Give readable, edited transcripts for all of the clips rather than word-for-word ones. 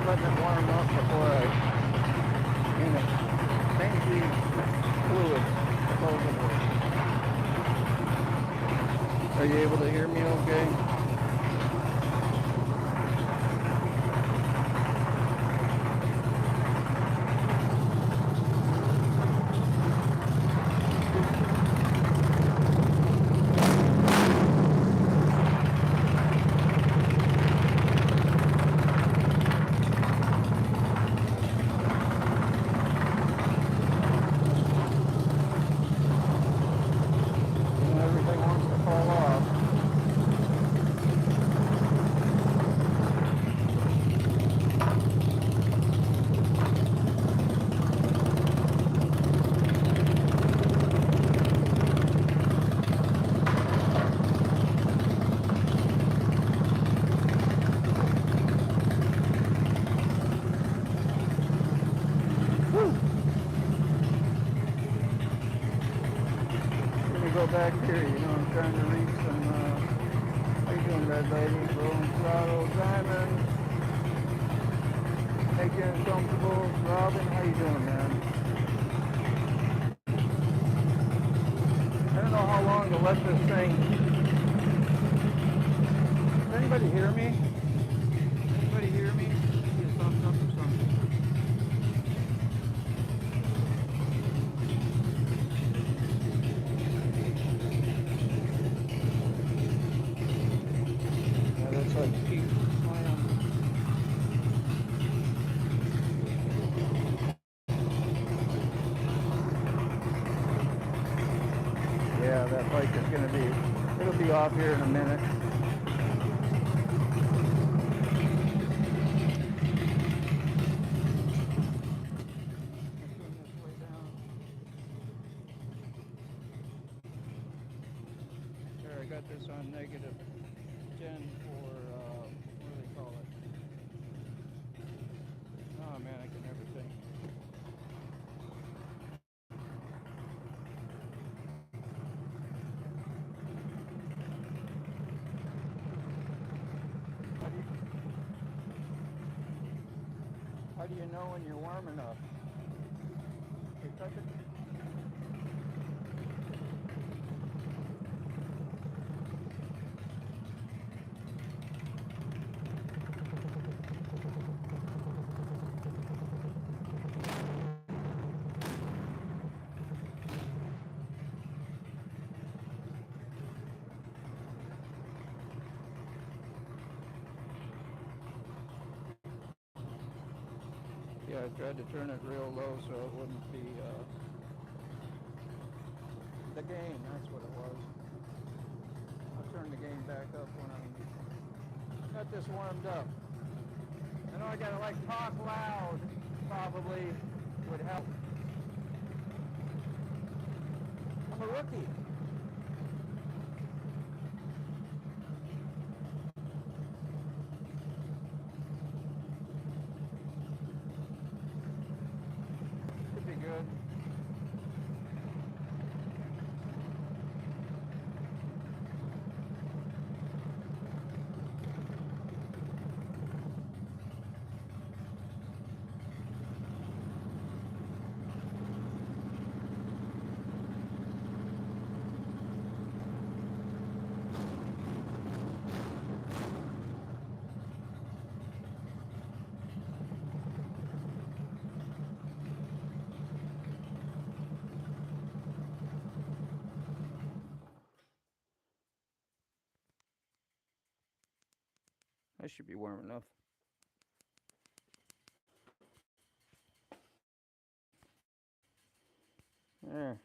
letting it warm up before I change these fluids supposedly. Are you able to hear me okay? Everything wants to fall off. Go back here, I'm trying to read some, how you doing, red lady? Rolling throttle, diamond. Make you uncomfortable. Robin, how you doing, man? I don't know how long to let this thing. Does anybody hear me? Anybody hear me? Something. That's like cheap slam. Yeah, that bike is going to be, it'll be off here in a minute. There, I got this on negative gen for, what do they call it? Oh man, I can never think. How do you know when you're warm enough? You touch it? Yeah, I tried to turn it real low so it wouldn't be the gain, that's what it was. I'll turn the gain back up when I got this warmed up. I know I gotta talk loud, probably would help. I'm a rookie. Should be good. That should be warm enough. There.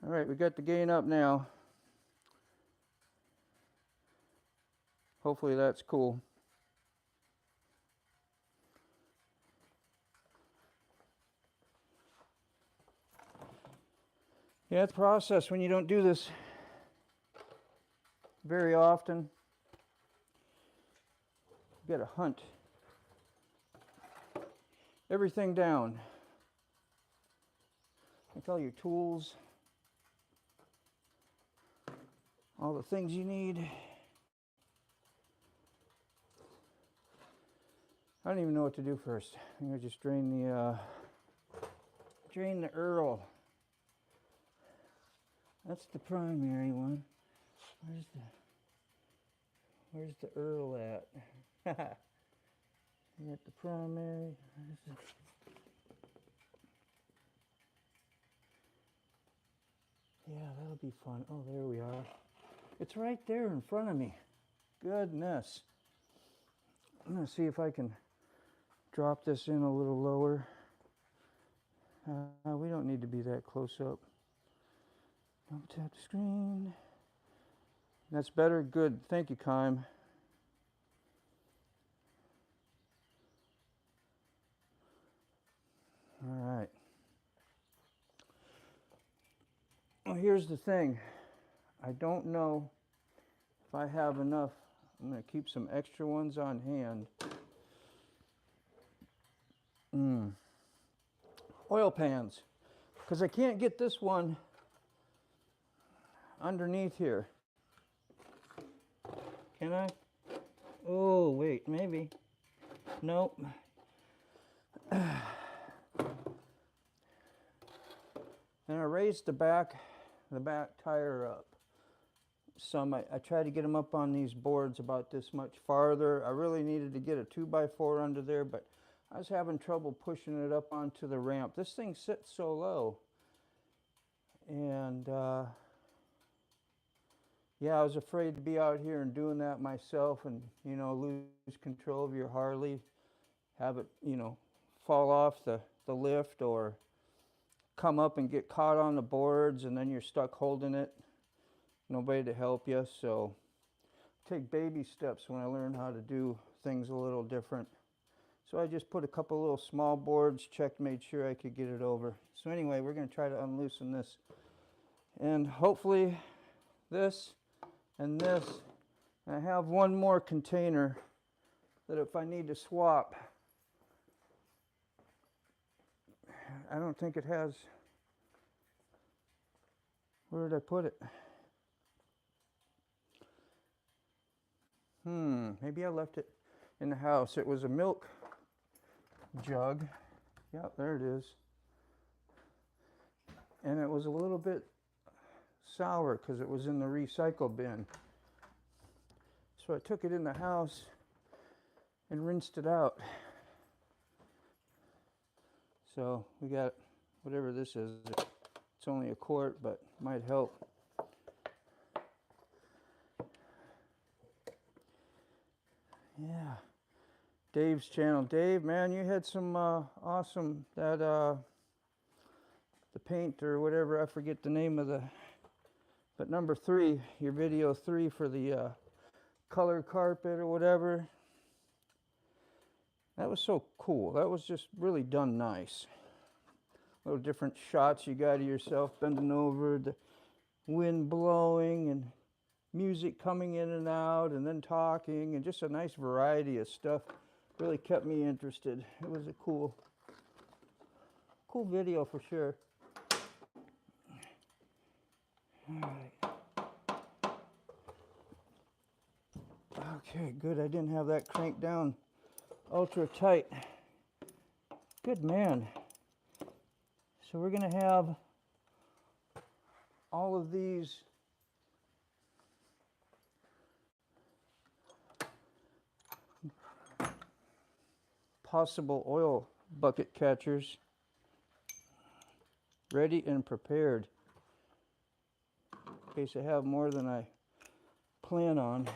All right, we got the gain up now. Hopefully that's cool. Yeah, it's a process when you don't do this very often. You got to hunt everything down. Like all your tools, all the things you need. I don't even know what to do first. I'm gonna just drain the Earl. That's the primary one. Where's the Earl at? You got the primary. Yeah, that'll be fun. Oh, there we are. It's right there in front of me. Goodness. I'm gonna see if I can drop this in a little lower. We don't need to be that close up. Don't tap the screen. That's better? Good. Thank you, Kime. All right. Well, here's the thing. I don't know if I have enough. I'm going to keep some extra ones on hand. Oil pans. Because I can't get this one underneath here. Can I? Oh, wait, maybe. Nope. And I raised the back tire up some. I tried to get them up on these boards about this much farther. I really needed to get a 2x4 under there, but I was having trouble pushing it up onto the ramp. This thing sits so low. And yeah, I was afraid to be out here and doing that myself and, you know, lose control of your Harley, have it, you know, fall off the lift or come up and get caught on the boards and then you're stuck holding it. Nobody to help you. So take baby steps when I learn how to do things a little different. So I just put a couple little small boards, checked, made sure I could get it over. So anyway, we're going to try to unloosen this. And hopefully this and this. And I have one more container that if I need to swap, I don't think it has. Where did I put it? Maybe I left it in the house. It was a milk jug. Yep, there it is. And it was a little bit sour because it was in the recycle bin. So I took it in the house and rinsed it out. So we got whatever this is. It's only a quart, but might help. Yeah. Dave's channel. Dave, man, you had some awesome, the paint or whatever, I forget the name of but number 3, your video 3 for the color carpet or whatever. That was so cool. That was just really done nice. Little different shots you got of yourself bending over, the wind blowing and music coming in and out and then talking and just a nice variety of stuff. Really kept me interested. It was a cool video for sure. All right. Okay, good. I didn't have that cranked down ultra tight. Good man. So we're going to have all of these possible oil bucket catchers ready and prepared in case I have more than I plan on.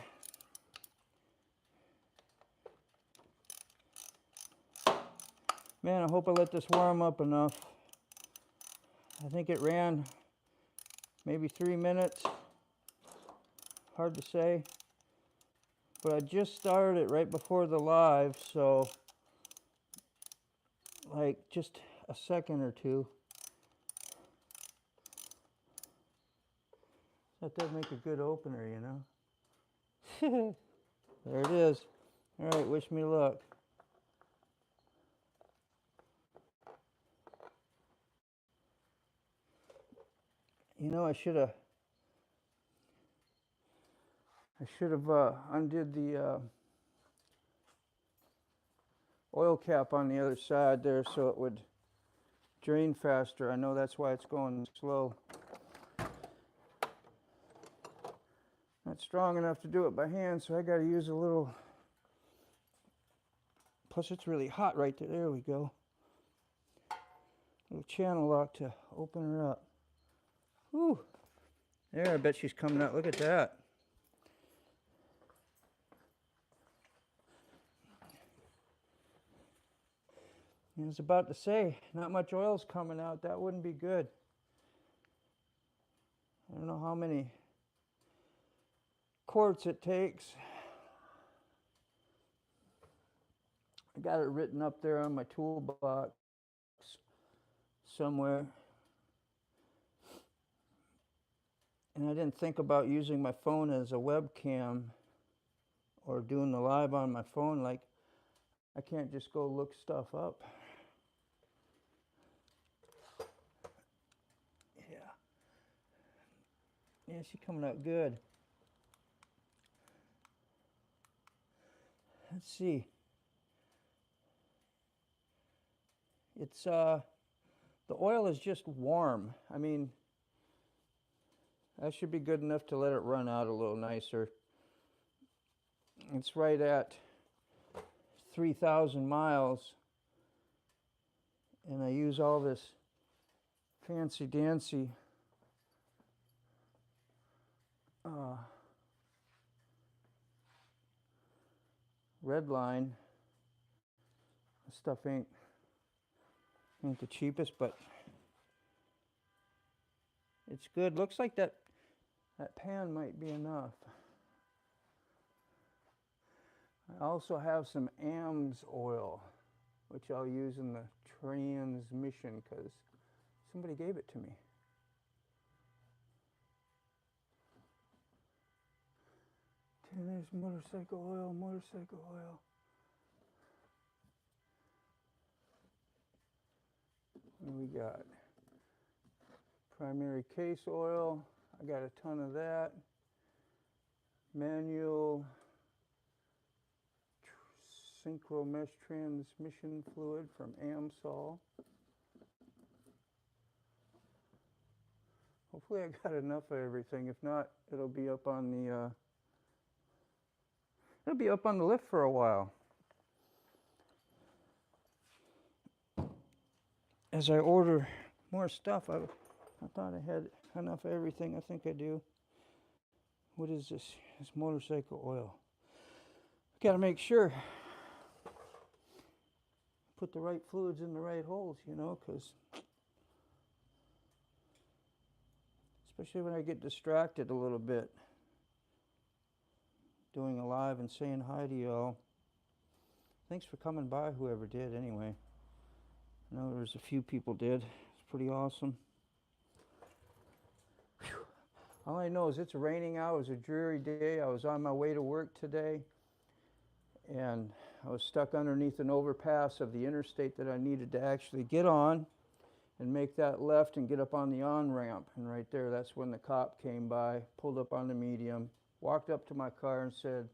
Man, I hope I let this warm up enough. I think it ran maybe 3 minutes. Hard to say. But I just started it right before the live, so like just a second or two. That does make a good opener, you know. There it is. All right, wish me luck. You know, I should have undid oil cap on the other side there so it would drain faster. I know that's why it's going slow. Not strong enough to do it by hand, so I got to use a little. Plus, it's really hot right there. There we go. Little channel lock to open her up. Whew. There, I bet she's coming out. Look at that. I was about to say, not much oil's coming out. That wouldn't be good. I don't know how many quarts it takes. I got it written up there on my toolbox somewhere. And I didn't think about using my phone as a webcam or doing the live on my phone. Like, I can't just go look stuff up. Yeah, she's coming out good. Let's see. It's the oil is just warm. I mean, that should be good enough to let it run out a little nicer. It's right at 3,000 miles, and I use all this fancy dancy Redline. This stuff ain't the cheapest, but it's good. Looks like that pan might be enough. I also have some amisol, which I'll use in the transmission because somebody gave it to me. And there's motorcycle oil, motorcycle oil. What do we got? Primary case oil. I got a ton of that. Manual synchro mesh transmission fluid from amisol. Hopefully I got enough of everything. If not, it'll be up on the lift for a while. As I order more stuff, I thought I had enough of everything. I think I do. What is this? It's motorcycle oil. Got to make sure. Put the right fluids in the right holes, you know, because especially when I get distracted a little bit doing a live and saying hi to y'all. Thanks for coming by, whoever did anyway. I know there's a few people did. It's pretty awesome. Whew. All I know is it's raining out. It was a dreary day. I was on my way to work today, and I was stuck underneath an overpass of the interstate that I needed to actually get on and make that left and get up on the on-ramp. And right there, that's when the cop came by, pulled up on the medium, walked up to my car and said,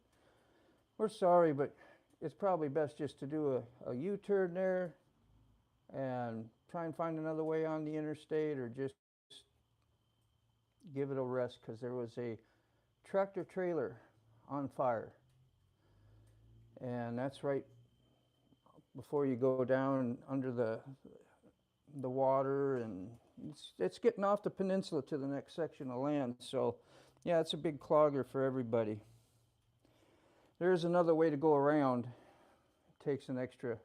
"We're sorry, but it's probably best just to do a U-turn there and try and find another way on the interstate, or just give it a rest," because there was a tractor trailer on fire. And that's right before you go down under the water, and it's getting off the peninsula to the next section of land. So yeah, it's a big clogger for everybody. There's another way to go around. It takes an extra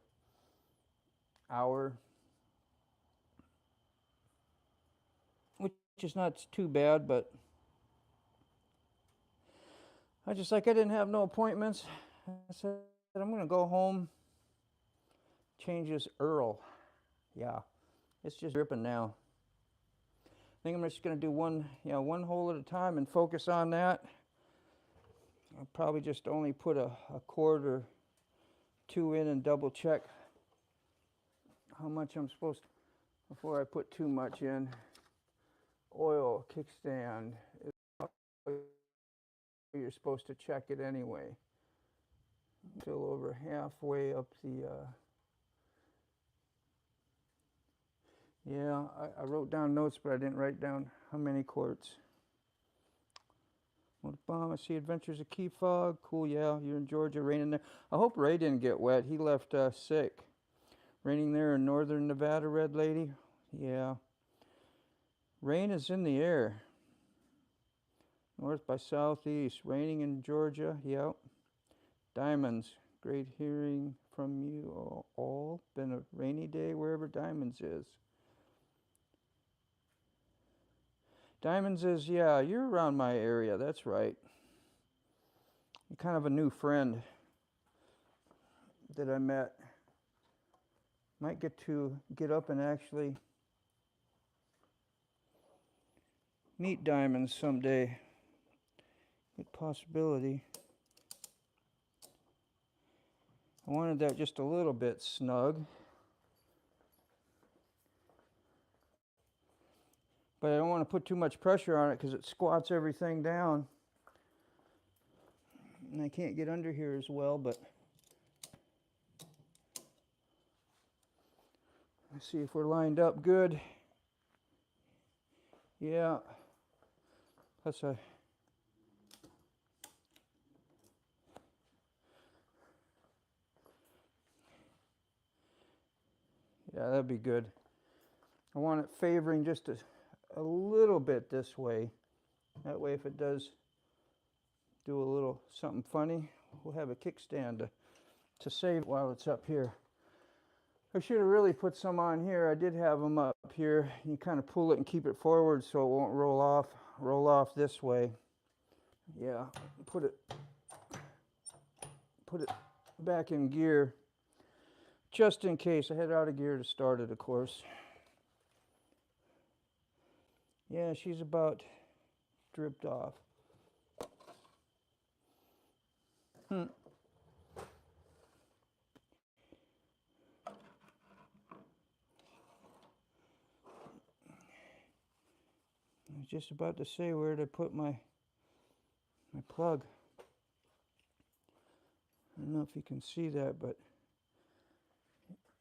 hour, which is not too bad, but I didn't have no appointments. I said, I'm going to go home, change this Earl. Yeah, it's just dripping now. I think I'm just going to do one hole at a time and focus on that. I'll probably just only put a quart or two in and double check how much I'm supposed to before I put too much in. Oil, kickstand, you're supposed to check it anyway. Fill over halfway up the, yeah, I wrote down notes, but I didn't write down how many quarts. MotoBaum, I see Adventures of Key Fog. Cool, yeah, you're in Georgia, raining there. I hope Ray didn't get wet. He left sick. Raining there in northern Nevada, Red Lady. Yeah. Rain is in the air. North by southeast. Raining in Georgia. Yep. Diamonds. Great hearing from you all. Been a rainy day wherever Diamonds is. Diamonds is, yeah, you're around my area. That's right. You're kind of a new friend that I met. Might get to get up and actually meet Diamonds someday. Good possibility. I wanted that just a little bit snug. But I don't want to put too much pressure on it because it squats everything down. And I can't get under here as well, but let's see if we're lined up good. Yeah. Plus yeah, that'd be good. I want it favoring just a little bit this way. That way if it does do a little something funny, we'll have a kickstand to save while it's up here. I should have really put some on here. I did have them up here. You kind of pull it and keep it forward so it won't roll off this way. Yeah, put it back in gear just in case. I had out of gear to start it, of course. Yeah, she's about dripped off. I was just about to say where to put my plug. I don't know if you can see that, but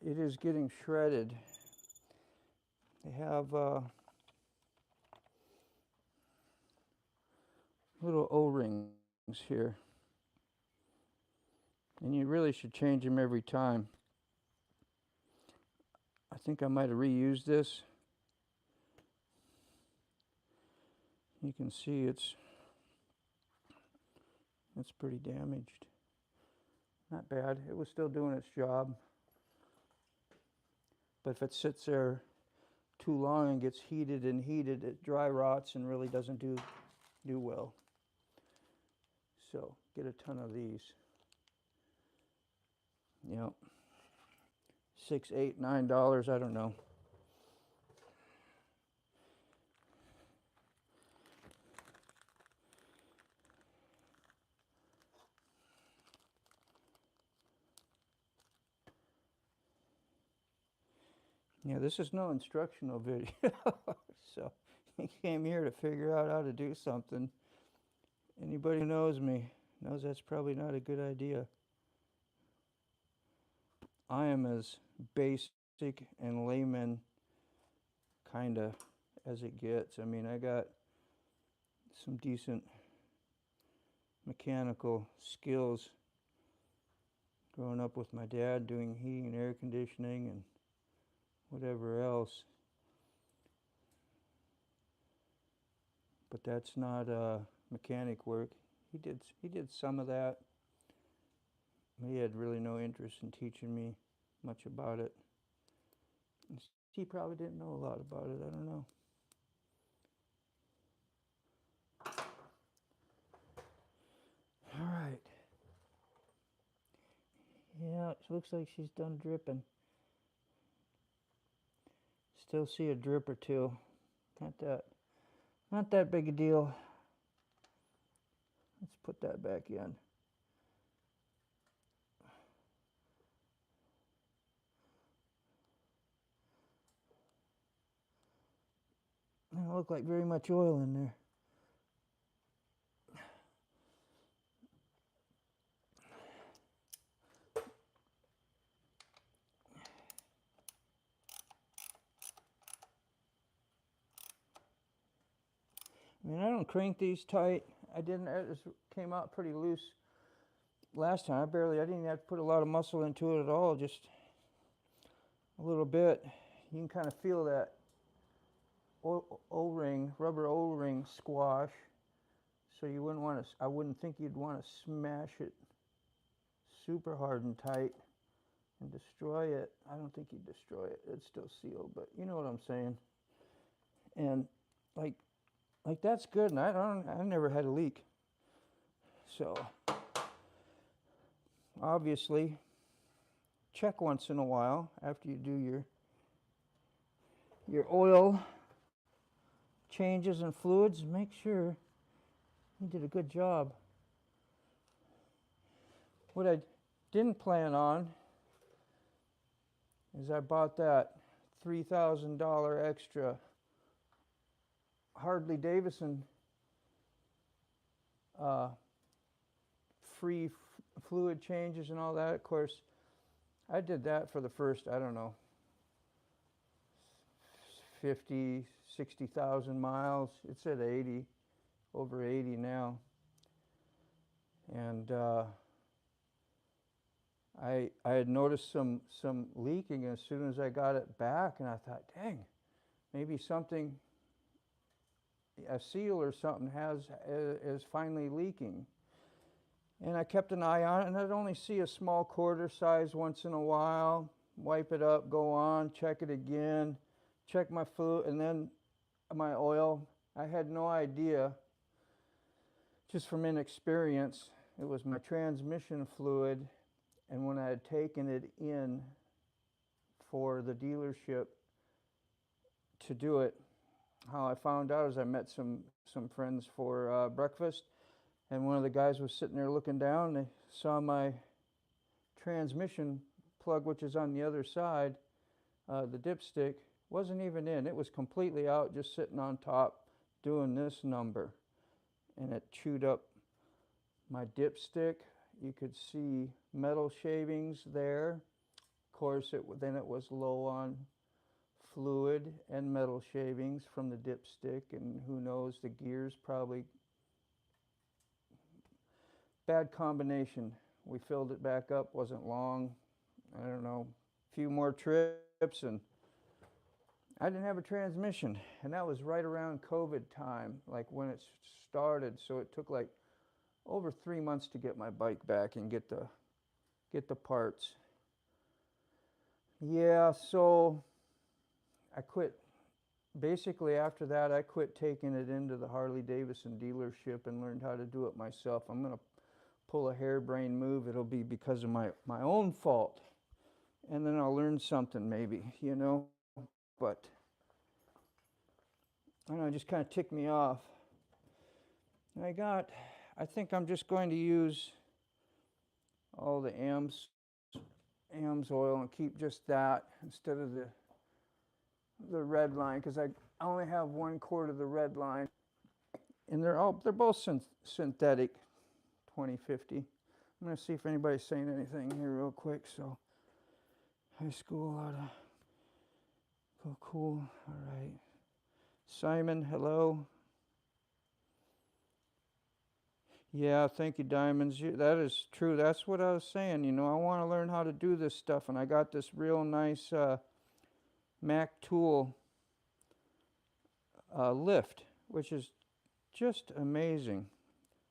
it is getting shredded. They have little O-rings here. And you really should change them every time. I think I might have reused this. You can see it's pretty damaged. Not bad. It was still doing its job. But if it sits there too long and gets heated, it dry rots and really doesn't do well. So get a ton of these. Yep. $6, $8, $9, I don't know. Yeah, this is no instructional video, so he came here to figure out how to do something. Anybody who knows me knows that's probably not a good idea. I am as basic and layman kinda as it gets. I mean, I got some decent mechanical skills growing up with my dad doing heating and air conditioning and whatever else. But that's not mechanic work. He did some of that. He had really no interest in teaching me much about it. He probably didn't know a lot about it. I don't know. All right. Yeah, it looks like she's done dripping. Still see a drip or two. Not that big a deal. Let's put that back in. Doesn't look like very much oil in there. crank these tight. I didn't, it came out pretty loose last time. I didn't have to put a lot of muscle into it at all, just a little bit. You can kind of feel that O-ring, rubber O-ring squash. So you wouldn't want to, I wouldn't think you'd want to smash it super hard and tight and destroy it. I don't think you'd destroy it. It's still sealed, but you know what I'm saying. And like that's good, and I've never had a leak. So obviously check once in a while after you do your oil changes and fluids. Make sure you did a good job. What I didn't plan on is I bought that $3,000 extra Harley Davidson free fluid changes and all that. Of course, I did that for the first, I don't know, 50, 60,000 miles. It's at 80, over 80 now. And I had noticed some leaking as soon as I got it back, and I thought, dang, maybe something, a seal or something is finally leaking. And I kept an eye on it, and I'd only see a small quarter size once in a while. Wipe it up, go on, check it again, check my fluid, and then my oil. I had no idea, just from inexperience, it was my transmission fluid. And when I had taken it in for the dealership to do it, how I found out is I met some friends for breakfast, and one of the guys was sitting there looking down. They saw my transmission plug, which is on the other side. The dipstick wasn't even in. It was completely out, just sitting on top doing this number. And it chewed up my dipstick. You could see metal shavings there. Of course, then it was low on fluid and metal shavings from the dipstick, and who knows, the gears probably. Bad combination. We filled it back up, wasn't long. I don't know, a few more trips, and I didn't have a transmission. And that was right around COVID time, like when it started. So it took like over 3 months to get my bike back and get the parts. Yeah, so I quit. Basically after that, I quit taking it into the Harley Davidson dealership and learned how to do it myself. I'm going to pull a harebrained move. It'll be because of my own fault. And then I'll learn something maybe, you know. But I don't know, it just kind of ticked me off. And I think I'm just going to use all the AMS oil and keep just that instead of the red line, because I only have 1/4 of the red line, and they're both synthetic 2050. I'm going to see if anybody's saying anything here real quick. So high school ought to go cool. All right, Simon, hello. Yeah, thank you, Diamonds. That is true. That's what I was saying. You know, I want to learn how to do this stuff, and I got this real nice Mac tool lift, which is just amazing.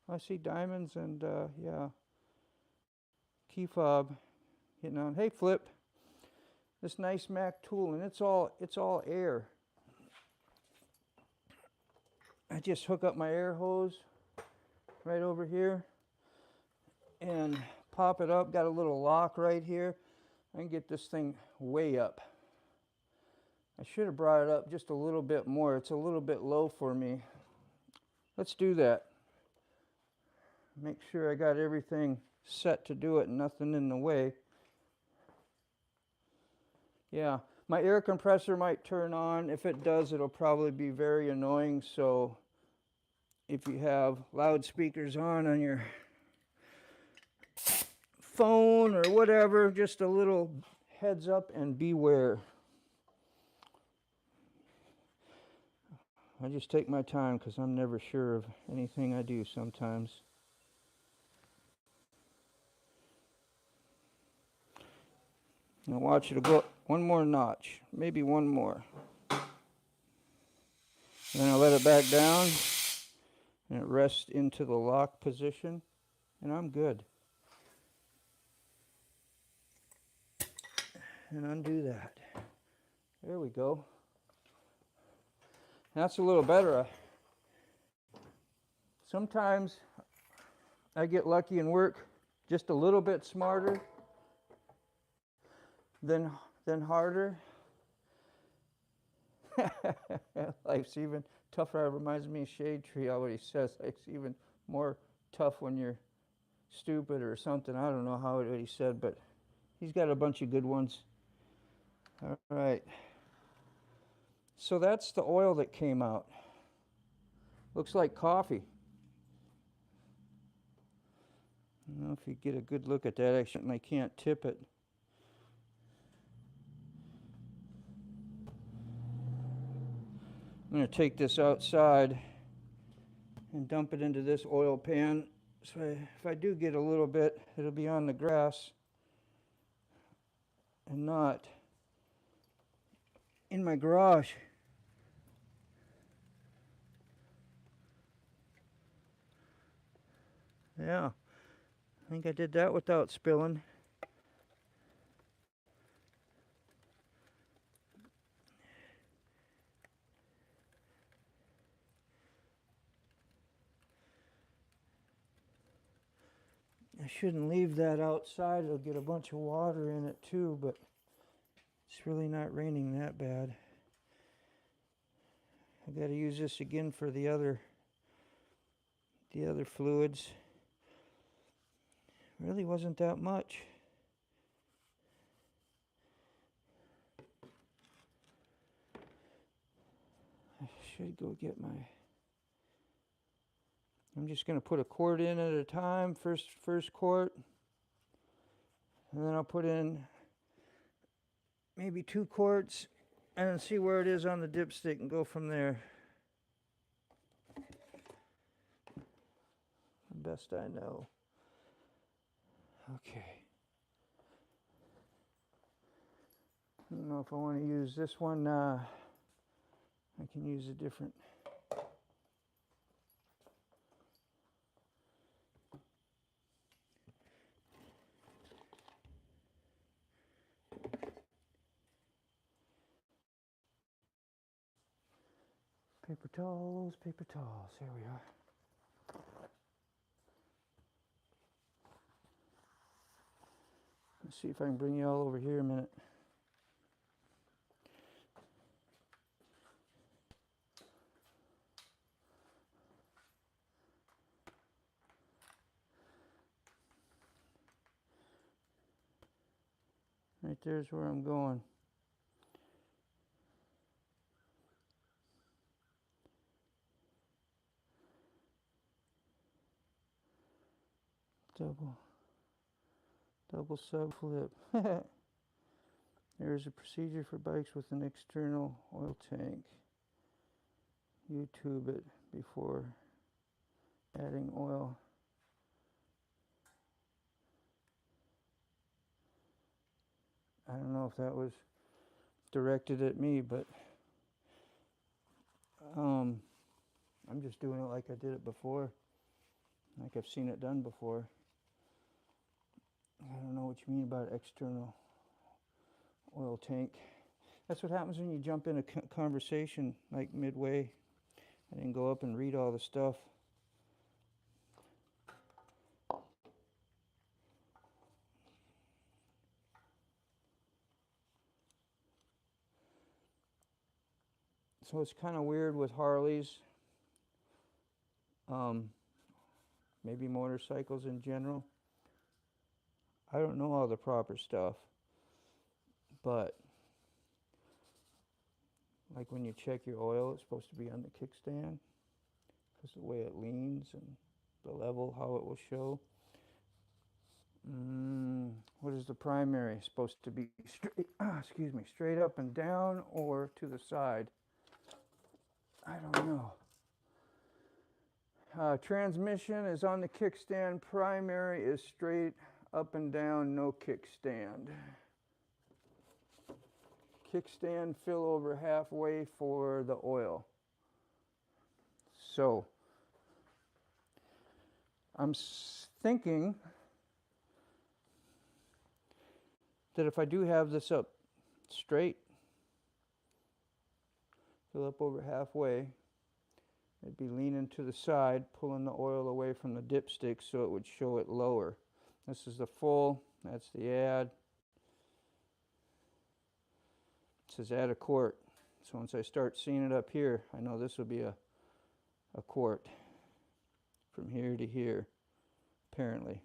I see Diamonds and yeah, key fob hitting on. Hey, Flip, this nice Mac tool, and it's all air. I just hook up my air hose right over here and pop it up. Got a little lock right here. I can get this thing way up. I should have brought it up just a little bit more. It's a little bit low for me. Let's do that. Make sure I got everything set to do it and nothing in the way. Yeah, my air compressor might turn on. If it does, it'll probably be very annoying. So if you have loudspeakers on your phone or whatever, just a little heads up and beware. I just take my time because I'm never sure of anything I do sometimes. Now watch it go one more notch, maybe one more. And then I let it back down and it rests into the lock position and I'm good. And undo that. There we go. That's a little better. Sometimes I get lucky and work just a little bit smarter than harder. Life's even tougher. It reminds me of Shade Tree. Always says life's even more tough when you're stupid or something. I don't know what he said, but he's got a bunch of good ones. All right. So that's the oil that came out. Looks like coffee. I don't know if you get a good look at that. Actually, I can't tip it. I'm going to take this outside and dump it into this oil pan. So if I do get a little bit, it'll be on the grass and not in my garage. Yeah, I think I did that without spilling. I shouldn't leave that outside. It'll get a bunch of water in it too, but it's really not raining that bad. I got to use this again for the other fluids. Really wasn't that much. I should go get my... I'm just going to put a quart in at a time, first quart. And then I'll put in maybe 2 quarts and then see where it is on the dipstick and go from there. The best I know. Okay. I don't know if I want to use this one. I can use a different... Paper towels, paper towels. Here we are. Let's see if I can bring you all over here a minute. Right there's where I'm going. Double sub flip. There is a procedure for bikes with an external oil tank. You tube it before adding oil. I don't know if that was directed at me, but I'm just doing it like I did it before, like I've seen it done before. I don't know what you mean about external oil tank. That's what happens when you jump in a conversation like midway. I didn't go up and read all the stuff. So it's kind of weird with Harleys, maybe motorcycles in general. I don't know all the proper stuff, but like when you check your oil, it's supposed to be on the kickstand because the way it leans and the level, how it will show. What is the primary? It's supposed to be straight, straight up and down or to the side. I don't know. Transmission is on the kickstand. Primary is straight up and down, no kickstand. Kickstand fill over halfway for the oil. So I'm thinking that if I do have this up straight, fill up over halfway, it'd be leaning to the side, pulling the oil away from the dipstick so it would show it lower. This is the full, that's the add. It says add a quart. So once I start seeing it up here, I know this will be a quart from here to here, apparently.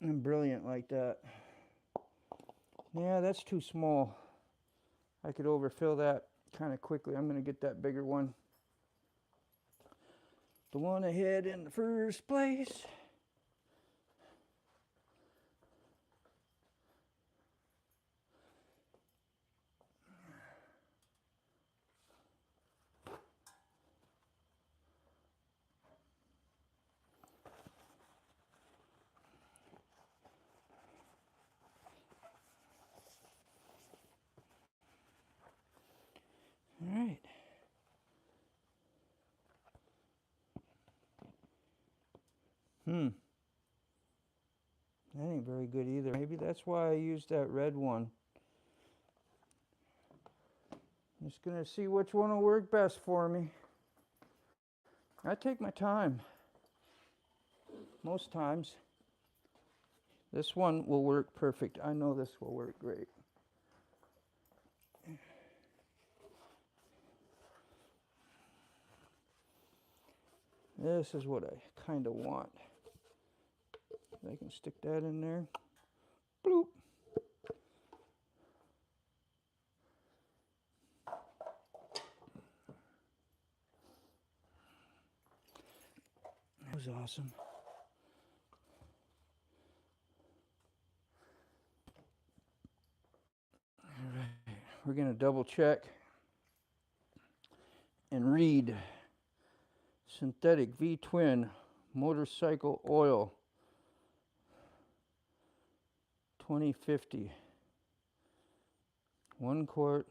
And brilliant like that. Yeah, that's too small. I could overfill that kind of quickly. I'm going to get that bigger one. The one I had in the first place. All right. That ain't very good either. Maybe that's why I used that red one. I'm just going to see which one will work best for me. I take my time. Most times. This one will work perfect. I know this will work great. This is what I kind of want. I can stick that in there. Bloop. That was awesome. All right, we're going to double check and read synthetic V-twin motorcycle oil 2050. 1 quart.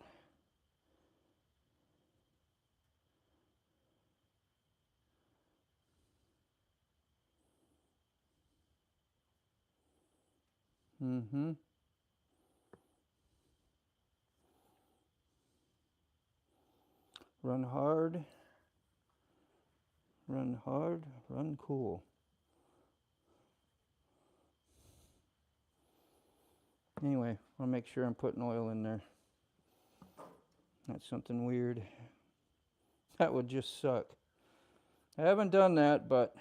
Run hard, run cool. Anyway, I'll make sure I'm putting oil in there. That's something weird. That would just suck. I haven't done that, but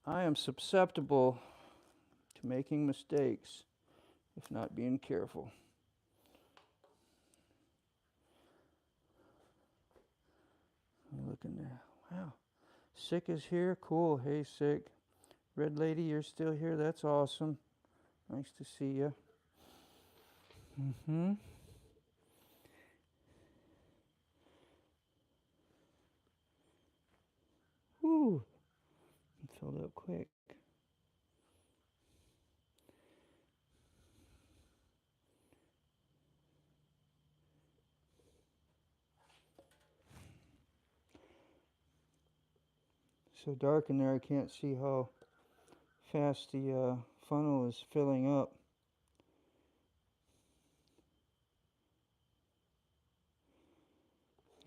I am susceptible to making mistakes if not being careful. Look in there. Wow. Sick is here. Cool. Hey, Sick. Red Lady, you're still here. That's awesome. Nice to see you. Woo. It filled up quick. So dark in there, I can't see how fast the funnel is filling up.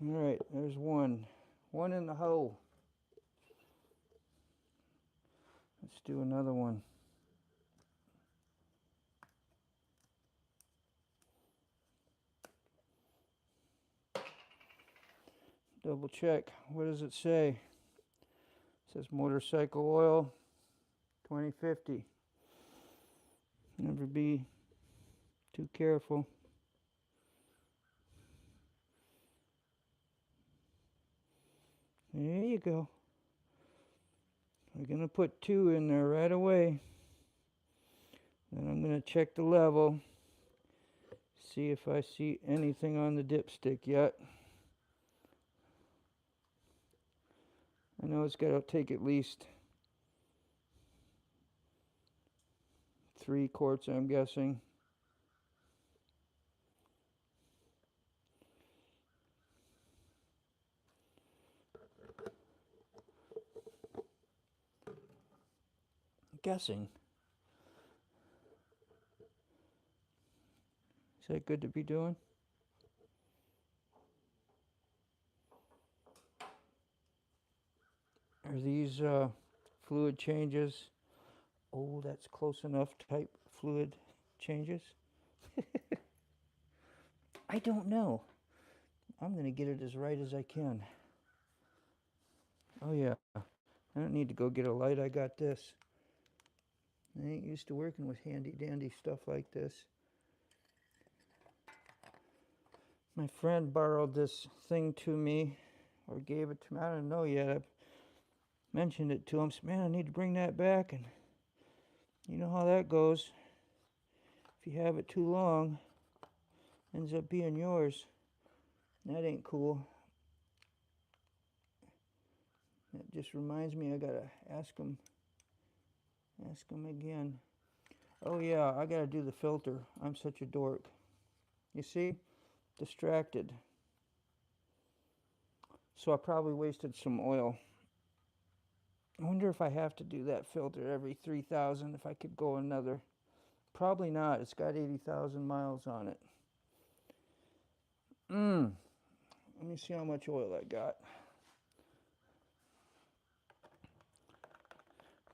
All right, there's one in the hole. Let's do another one. Double check. What does it say? It says motorcycle oil 2050. Never be too careful. There you go. We're going to put 2 in there right away. Then I'm going to check the level. see if I see anything on the dipstick yet. I know it's got to take at least 3 quarts, I'm guessing. Guessing. Is that good to be doing? Are these fluid changes? Oh, that's close enough type fluid changes? I don't know. I'm going to get it as right as I can. Oh yeah, I don't need to go get a light. I got this. I ain't used to working with handy dandy stuff like this. My friend borrowed this thing to me, or gave it to me. I don't know yet. I've mentioned it to him. Said, man, I need to bring that back. And you know how that goes. If you have it too long, it ends up being yours. That ain't cool. That just reminds me I gotta ask him again. Oh yeah, I gotta do the filter. I'm such a dork. You see? Distracted. So I probably wasted some oil. I wonder if I have to do that filter every 3,000, if I could go another. Probably not. It's got 80,000 miles on it. Let me see how much oil I got.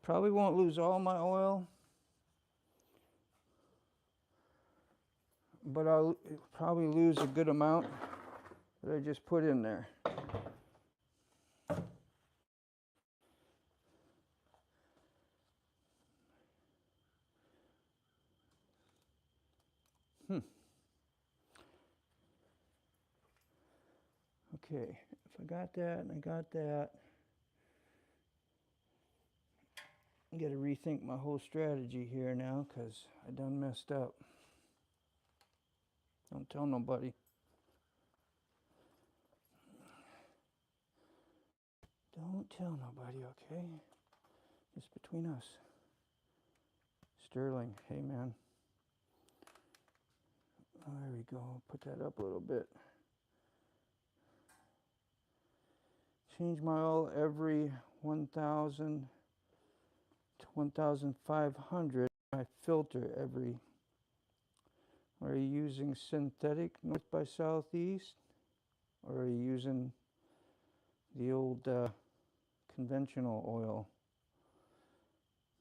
Probably won't lose all my oil, but I'll probably lose a good amount that I just put in there. Okay, if I got that and I got that, I got to rethink my whole strategy here now because I done messed up. Don't tell nobody. Don't tell nobody, okay? Just between us. Sterling, hey man. Oh, there we go. Put that up a little bit. Change my oil every 1,000 to 1,500. I filter every. Are you using synthetic north by southeast? Or are you using the old conventional oil?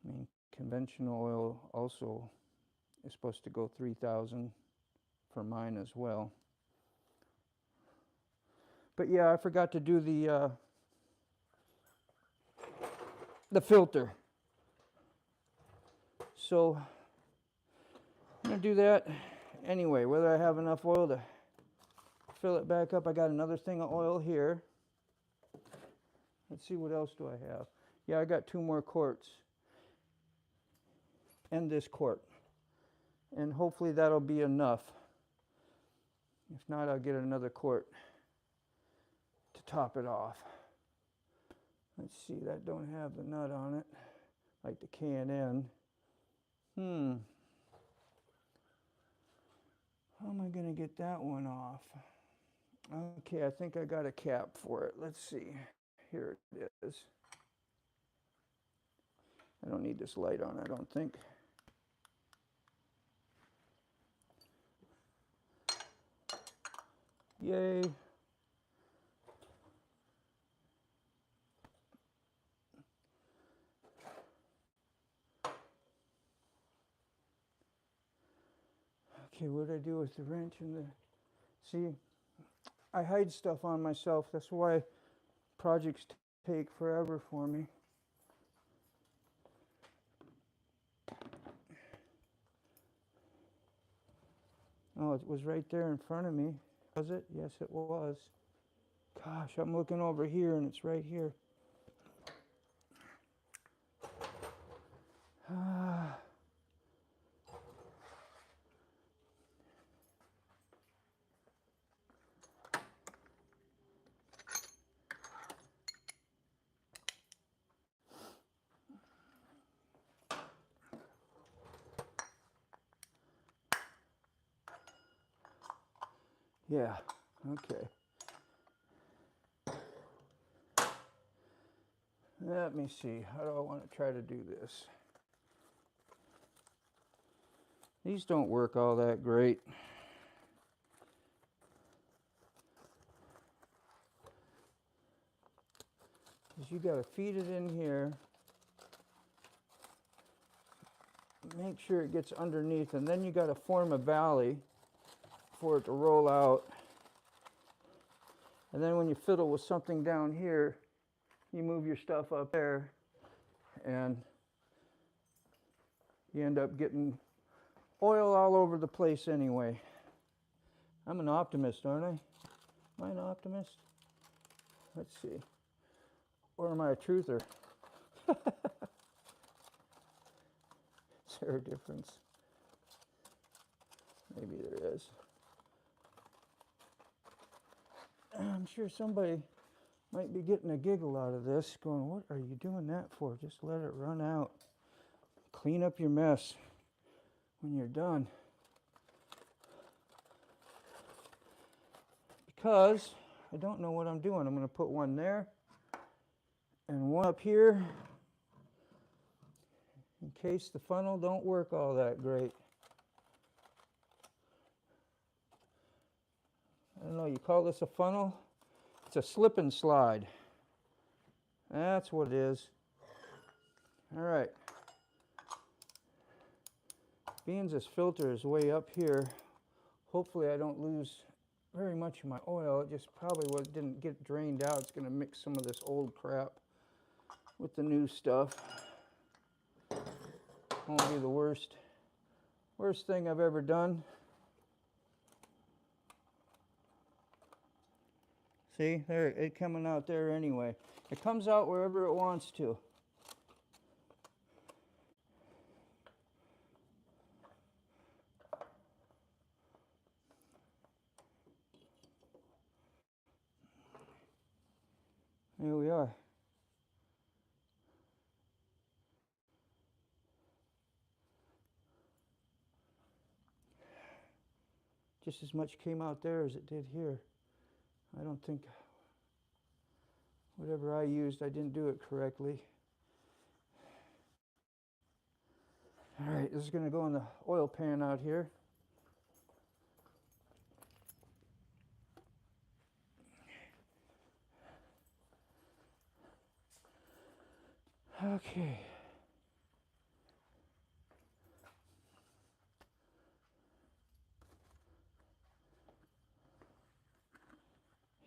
I mean, conventional oil also is supposed to go 3,000 for mine as well. But yeah, I forgot to do the filter. So I'm going to do that anyway, whether I have enough oil to fill it back up. I got another thing of oil here. Let's see, what else do I have? Yeah, I got 2 more quarts. And this quart. And hopefully that'll be enough. If not, I'll get another quart to top it off. Let's see, that don't have the nut on it, like the K&N. How am I going to get that one off? Okay, I think I got a cap for it. Let's see. Here it is. I don't need this light on, I don't think. Yay. Okay, what did I do with the wrench and the... See, I hide stuff on myself. That's why projects take forever for me. Oh, it was right there in front of me. Was it? Yes, it was. Gosh, I'm looking over here and it's right here. Yeah, okay. Let me see, how do I want to try to do this? These don't work all that great. Because you got to feed it in here. Make sure it gets underneath, and then you got to form a valley for it to roll out. And then when you fiddle with something down here, you move your stuff up there, and you end up getting oil all over the place anyway. I'm an optimist, aren't I? Am I an optimist? Let's see. Or am I a truther? Is there a difference? Maybe there is. I'm sure somebody might be getting a giggle out of this, going, what are you doing that for? Just let it run out. Clean up your mess when you're done. Because I don't know what I'm doing. I'm going to put one there and one up here in case the funnel don't work all that great. I don't know, you call this a funnel? It's a slip and slide. That's what it is. All right. Being this filter is way up here, hopefully I don't lose very much of my oil. It just probably didn't get drained out. It's going to mix some of this old crap with the new stuff. Won't be the worst thing I've ever done. See, there, it coming out there anyway. It comes out wherever it wants to. Here we are. Just as much came out there as it did here. I don't think whatever I used, I didn't do it correctly. All right, this is going to go in the oil pan out here. Okay.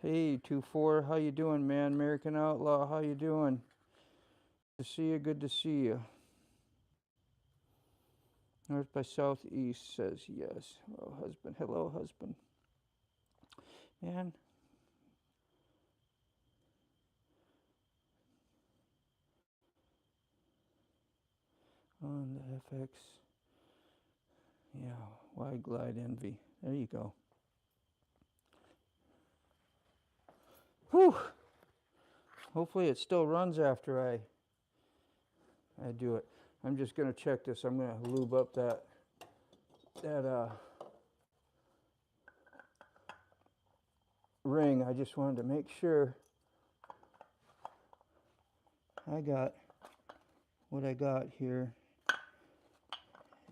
Hey, 2-4, how you doing, man? American Outlaw, how you doing? Good to see you, good to see you. North by southeast says yes. Oh, husband, hello, husband. Man. On the FX. Yeah, Wide Glide Envy. There you go. Whew. Hopefully it still runs after I do it. I'm just going to check this. I'm going to lube up that ring. I just wanted to make sure I got what I got here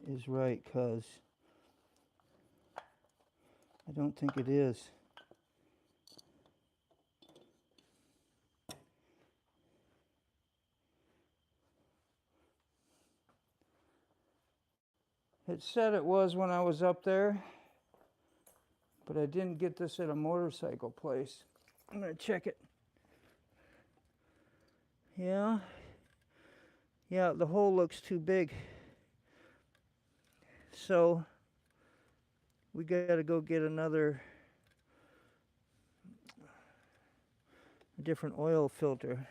is right, because I don't think it is. It said it was when I was up there, but I didn't get this at a motorcycle place. I'm going to check it. Yeah, the hole looks too big. So we got to go get a different oil filter.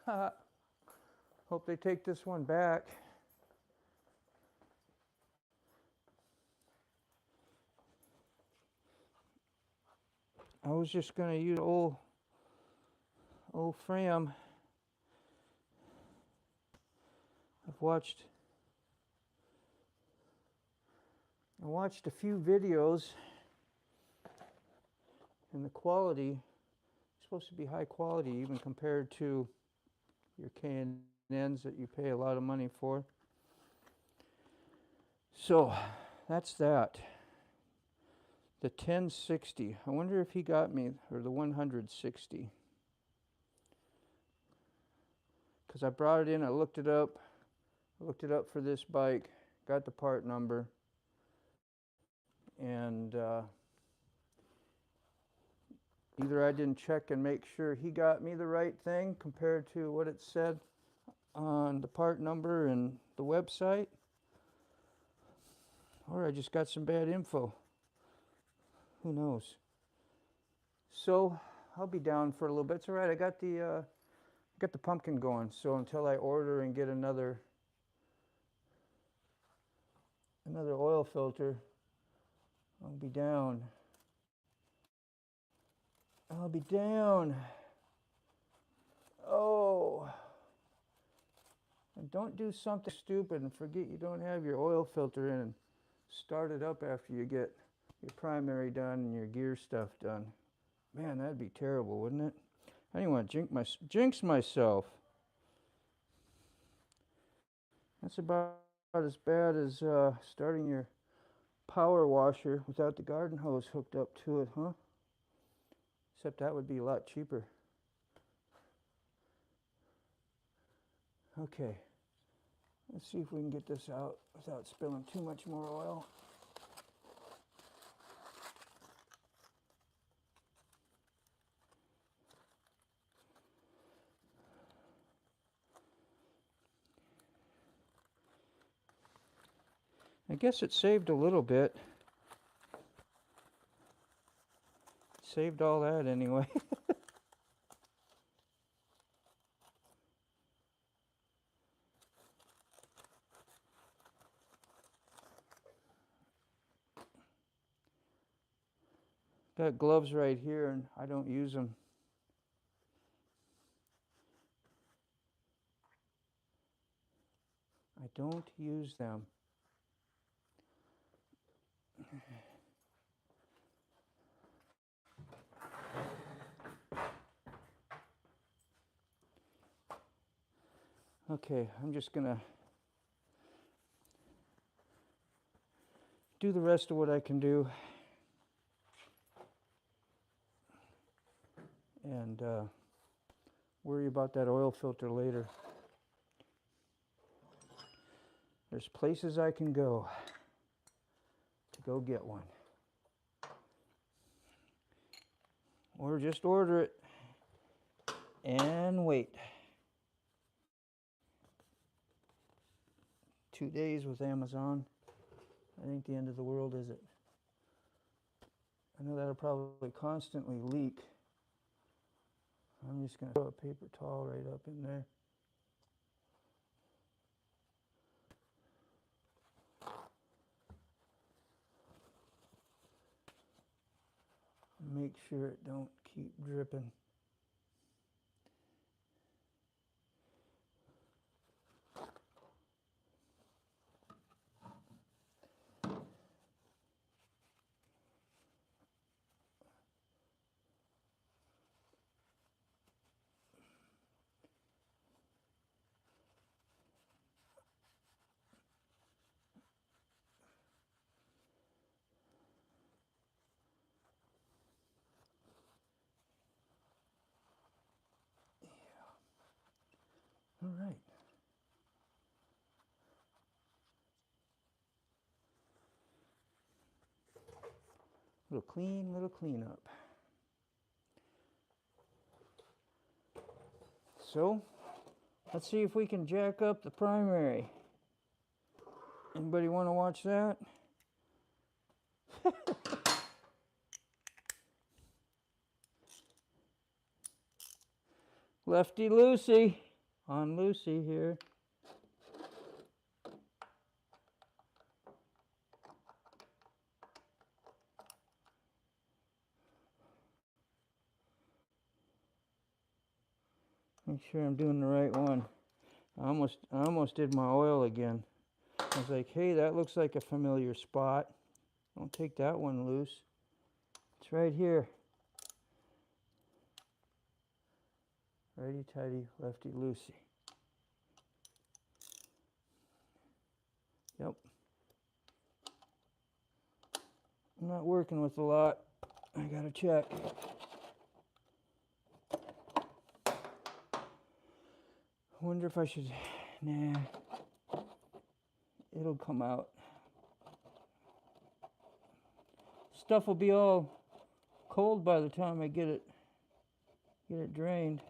Hope they take this one back. I was just going to use old Fram. I watched a few videos And the quality is supposed to be high quality, even compared to your K&Ns that you pay a lot of money for. So that's that. The 1060. I wonder if he got me, or the 160. Because I brought it in, I looked it up. I looked it up for this bike, got the part number, and either I didn't check and make sure he got me the right thing compared to what it said on the part number and the website, or I just got some bad info. Who knows? So I'll be down for a little bit. It's all right. I got the pumpkin going. So until I order and get another oil filter, I'll be down. I'll be down. Oh. And don't do something stupid and forget you don't have your oil filter in and start it up after you get your primary done and your gear stuff done. Man, that'd be terrible, wouldn't it? I didn't want to jinx myself. That's about as bad as starting your power washer without the garden hose hooked up to it, huh? Except that would be a lot cheaper. Okay, let's see if we can get this out without spilling too much more oil. I guess it saved a little bit. Saved all that anyway. Got gloves right here and I don't use them. I don't use them. Okay, I'm just gonna do the rest of what I can do and worry about that oil filter later. There's places I can go to go get one. Or just order it and wait. 2 days with Amazon. I ain't the end of the world, is it? I know that'll probably constantly leak. I'm just going to throw a paper towel right up in there. Make sure it don't keep dripping. All right. Little cleanup. So, let's see if we can jack up the primary. Anybody want to watch that? Lefty Lucy. On Lucy here. Make sure I'm doing the right one. I almost did my oil again. I was like, hey, that looks like a familiar spot. Don't take that one loose. It's right here. Righty-tighty, lefty-loosey. Yep. I'm not working with a lot. I gotta check. I wonder if I should, nah, it'll come out. Stuff will be all cold by the time I get it drained.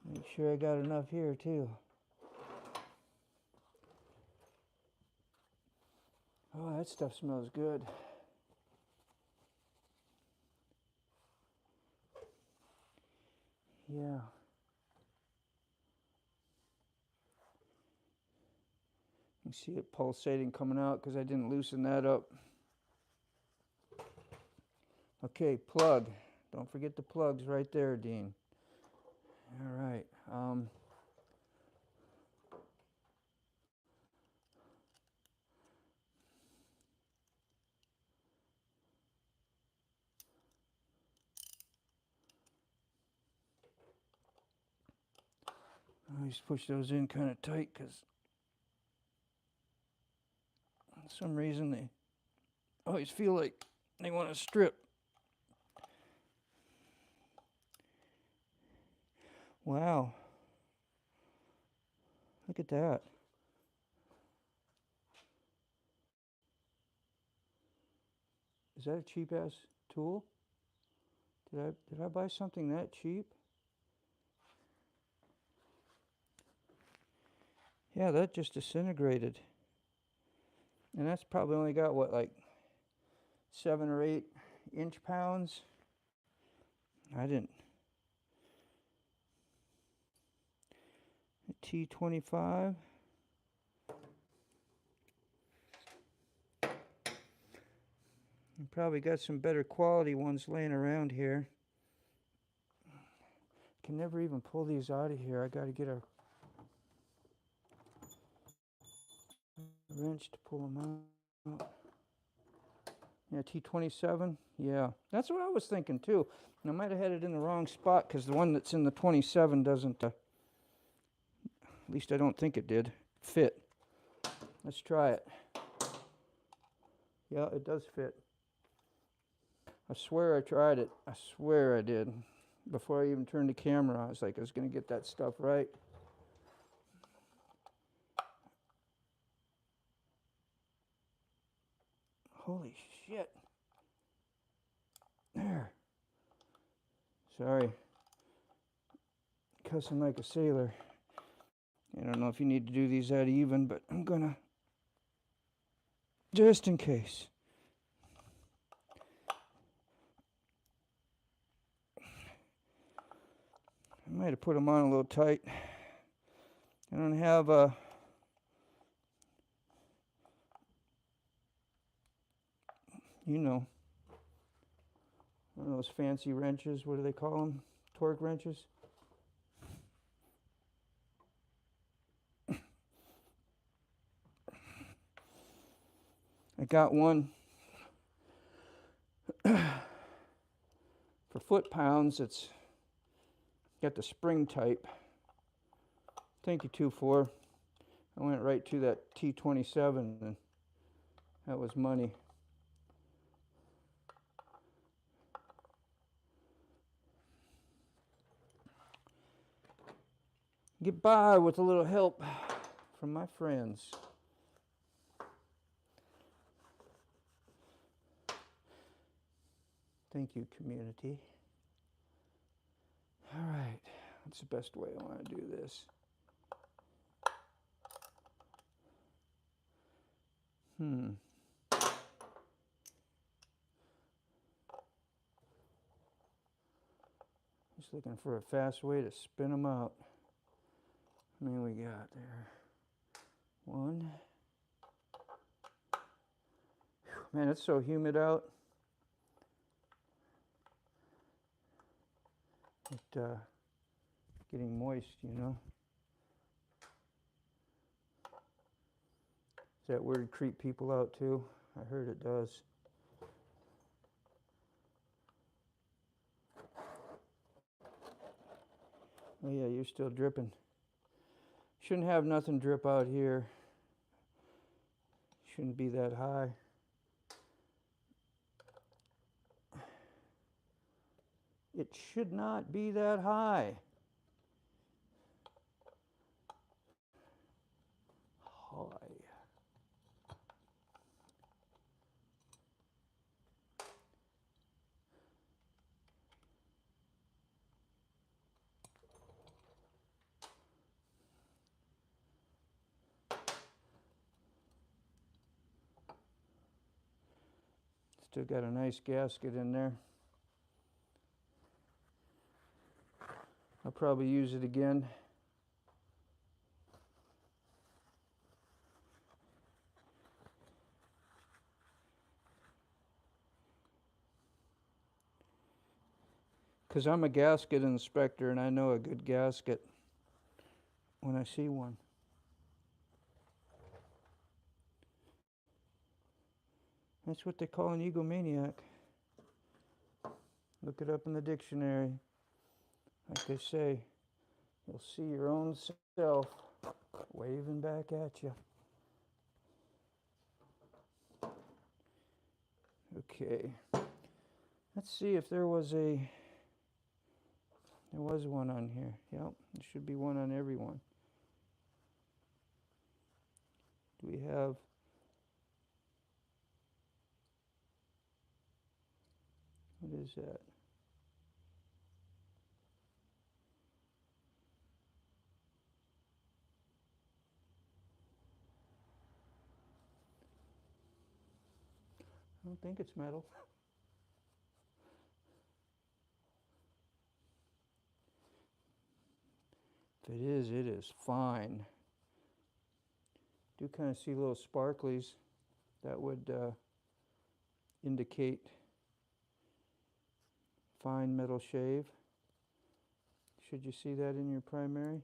Make sure I got enough here too. Oh, that stuff smells good. Yeah. You see it pulsating coming out because I didn't loosen that up. Okay, plug. Don't forget the plugs right there, Dean. All right. I always push those in kind of tight because for some reason they always feel like they want to strip. Wow. Look at that. Is that a cheap ass tool? Did I buy something that cheap? Yeah, that just disintegrated. And that's probably only got what, like 7 or 8 inch pounds? I didn't. A T25. You probably got some better quality ones laying around here. Can never even pull these out of here. I got to get a wrench to pull them out. Yeah, T27. Yeah, that's what I was thinking too. And I might have had it in the wrong spot because the one that's in the 27 doesn't, at least I don't think it did, fit. Let's try it. Yeah, it does fit. I swear I tried it. I swear I did. Before I even turned the camera on, I was like, I was going to get that stuff right. Holy shit. There. Sorry. Cussing like a sailor. I don't know if you need to do these that even, but I'm gonna. Just in case. I might have put them on a little tight. I don't have a. You know. One of those fancy wrenches. What do they call them? Torque wrenches? I got one for foot-pounds. It's got the spring type. Thank you, 2-4. I went right to that T27, and that was money. Get by with a little help from my friends. Thank you, community. All right, that's the best way I want to do this. Just looking for a fast way to spin them out. How many we got there? 1. Man, it's so humid out. It getting moist, you know. Does that word creep people out too? I heard it does. Oh yeah, you're still dripping. Shouldn't have nothing drip out here. Shouldn't be that high. It should not be that high. High. Still got a nice gasket in there. I'll probably use it again. Because I'm a gasket inspector and I know a good gasket when I see one. That's what they call an egomaniac. Look it up in the dictionary. Like they say, you'll see your own self waving back at you. Okay. Let's see if there was one on here. Yep, there should be one on everyone. Do we have... What is that? I don't think it's metal. If it is fine. Do kind of see little sparklies that would indicate fine metal shave. Should you see that in your primary?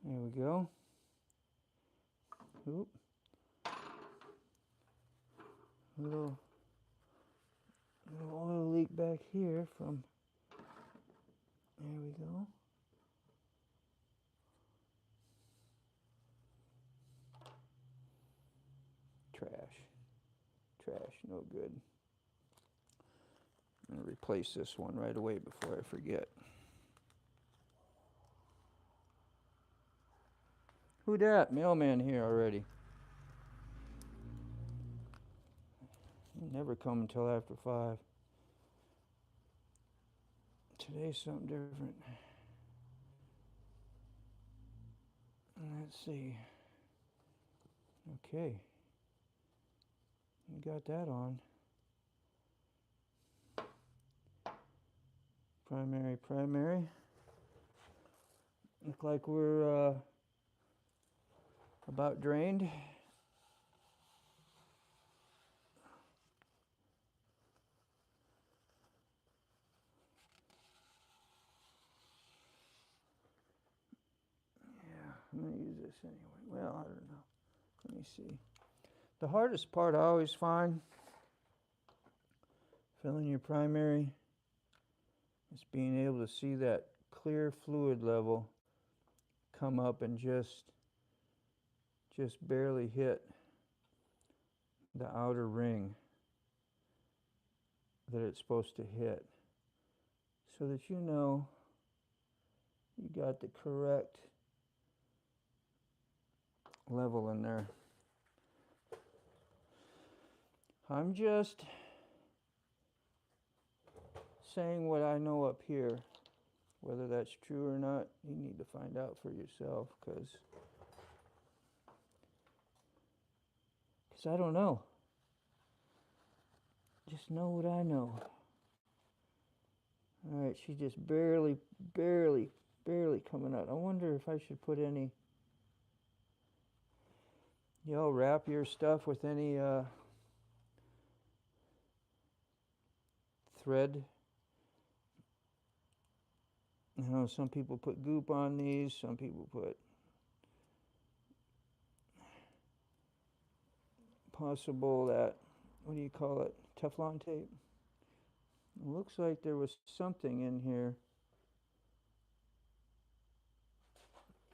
There we go. Oop. Little oil leak back here from, there we go. Trash, no good. I'm going to replace this one right away before I forget. Who dat? Mailman here already. Never come until after 5. Today's something different. Let's see. Okay. We got that on. Primary. Look like we're about drained. Yeah, I'm going to use this anyway. Well, I don't know. Let me see. The hardest part I always find filling your primary is being able to see that clear fluid level come up and just barely hit the outer ring that it's supposed to hit, so that you know you got the correct level in there. I'm just saying what I know up here. Whether that's true or not, you need to find out for yourself, because I don't know. Just know what I know. All right, she's just barely coming out. I wonder if I should put any, y'all wrap your stuff with any thread. You know, some people put goop on these, some people put possible that, what do you call it, Teflon tape. It looks like there was something in here.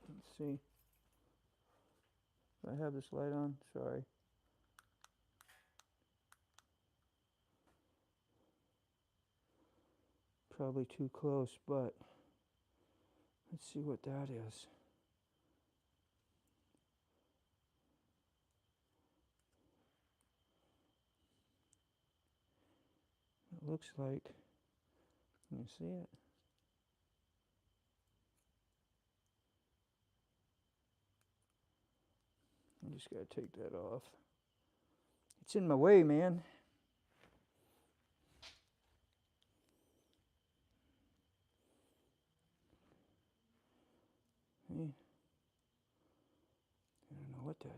Let's see. Do I have this light on? Sorry. Probably too close, but let's see what that is. It looks like, can you see it? I just gotta take that off. It's in my way, man. Hey. I don't know what that is.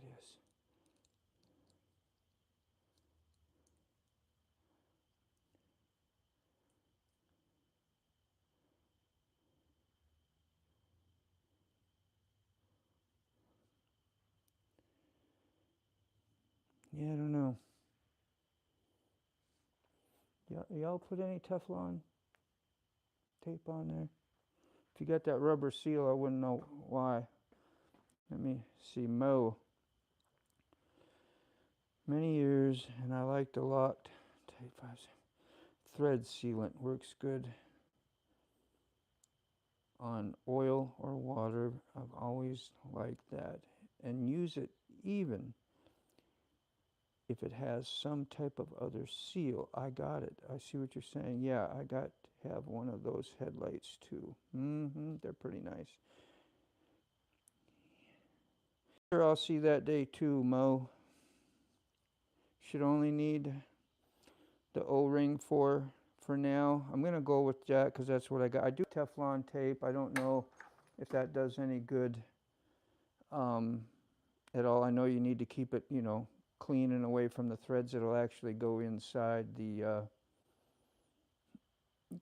Yeah, I don't know. Y'all put any Teflon tape on there? If you got that rubber seal, I wouldn't know why. Let me see. Mo. Many years, and I liked a lot. Thread sealant works good on oil or water. I've always liked that. And use it even if it has some type of other seal. I got it. I see what you're saying. Yeah, I got to have one of those headlights too. They're pretty nice. Sure, I'll see that day too, Mo. Should only need the O-ring for now. I'm going to go with that because that's what I got. I do Teflon tape. I don't know if that does any good at all. I know you need to keep it, you know, clean and away from the threads. It'll actually go inside the,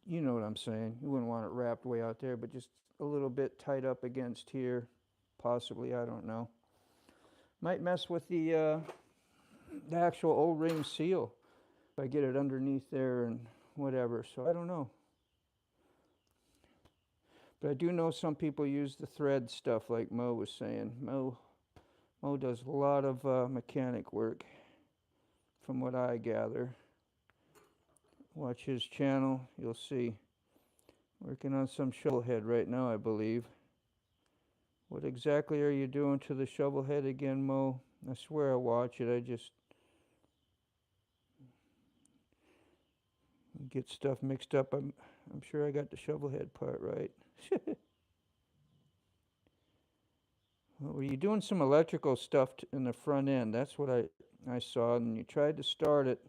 you know what I'm saying. You wouldn't want it wrapped way out there, but just a little bit tight up against here, possibly. I don't know. Might mess with the actual O-ring seal if I get it underneath there and whatever. So I don't know. But I do know some people use the thread stuff like Mo was saying. Mo does a lot of mechanic work from what I gather. Watch his channel, you'll see. Working on some shovel head right now, I believe. What exactly are you doing to the shovel head again, Mo? I swear I watch it, I just get stuff mixed up. I'm sure I got the shovel head part right. Well, were you doing some electrical stuff in the front end? That's what I saw, and you tried to start it,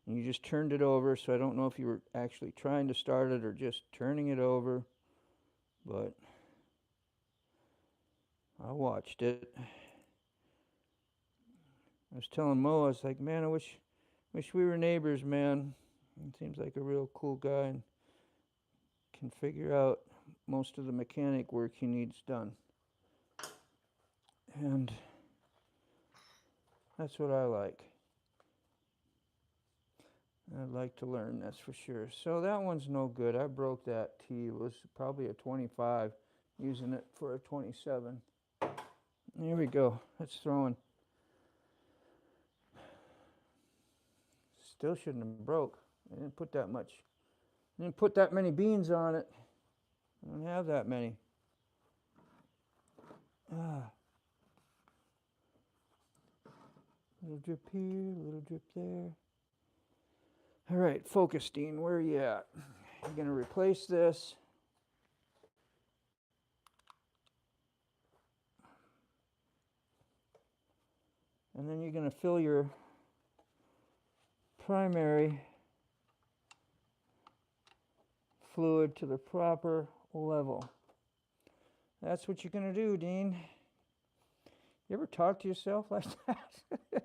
and you just turned it over, so I don't know if you were actually trying to start it or just turning it over, but I watched it. I was telling Mo, I was like, man, I wish we were neighbors, man. He seems like a real cool guy and can figure out most of the mechanic work he needs done. And that's what I like. I'd like to learn, that's for sure. So that one's no good. I broke that T. It was probably a 25, using it for a 27. Here we go. That's throwing. Still shouldn't have broke. I didn't put that much. I didn't put that many beans on it. I don't have that many. Little drip here, little drip there. All right, focus, Dean, where are you at? You're going to replace this. And then you're going to fill your primary fluid to the proper level. That's what you're going to do, Dean. You ever talk to yourself like that?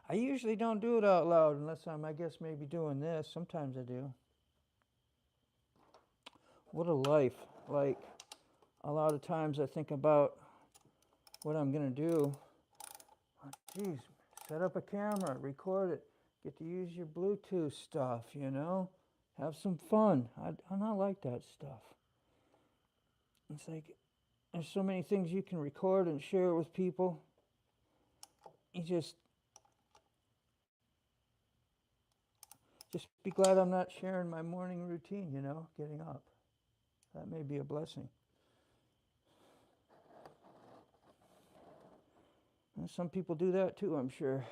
I usually don't do it out loud unless I'm, I guess, maybe doing this. Sometimes I do. What a life. Like, a lot of times I think about what I'm going to do. Oh, geez, set up a camera, record it, get to use your Bluetooth stuff, you know? Have some fun. I not like that stuff. It's like, there's so many things you can record and share with people. You just be glad I'm not sharing my morning routine, you know, getting up. That may be a blessing. And some people do that too, I'm sure.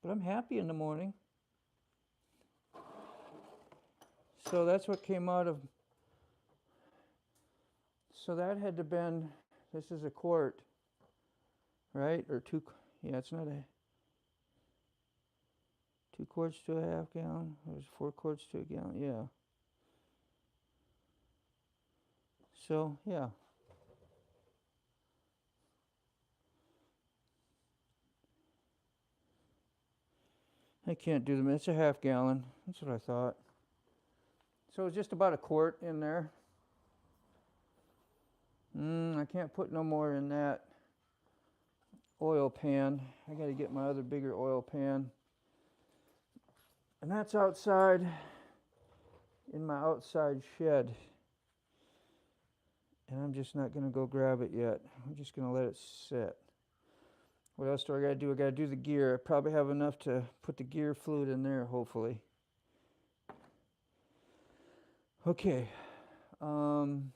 But I'm happy in the morning. So that's what came out of. So that had to been, this is a quart, right? Or two, yeah, it's not a, 2 quarts to a half gallon. There's 4 quarts to a gallon, yeah. So, yeah. I can't do them. It's a half gallon. That's what I thought. So it's just about a quart in there. I can't put no more in that oil pan. I got to get my other bigger oil pan. And that's outside in my outside shed. And I'm just not going to go grab it yet. I'm just going to let it sit. What else do I got to do? I got to do the gear. I probably have enough to put the gear fluid in there, hopefully. Okay. I'm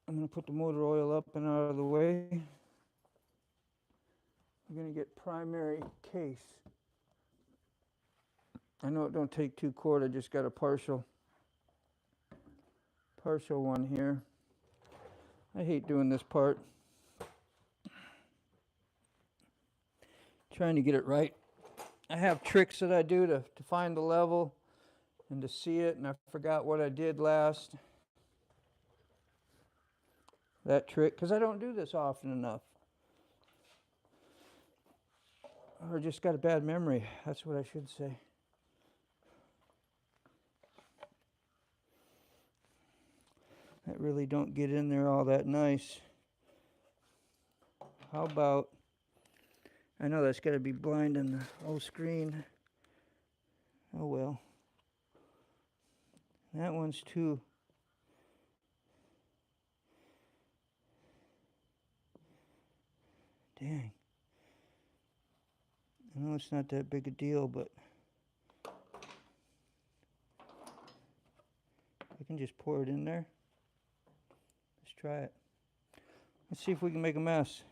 going to put the motor oil up and out of the way. I'm going to get primary case. I know it don't take 2 quart. I just got a partial one here. I hate doing this part. Trying to get it right. I have tricks that I do to find the level and to see it, and I forgot what I did last. That trick, because I don't do this often enough. Or just got a bad memory. That's what I should say. That really don't get in there all that nice. How about, I know that's got to be blinding the whole screen. Oh well. That one's too. Dang. I know it's not that big a deal, but I can just pour it in there. Let's try it. Let's see if we can make a mess.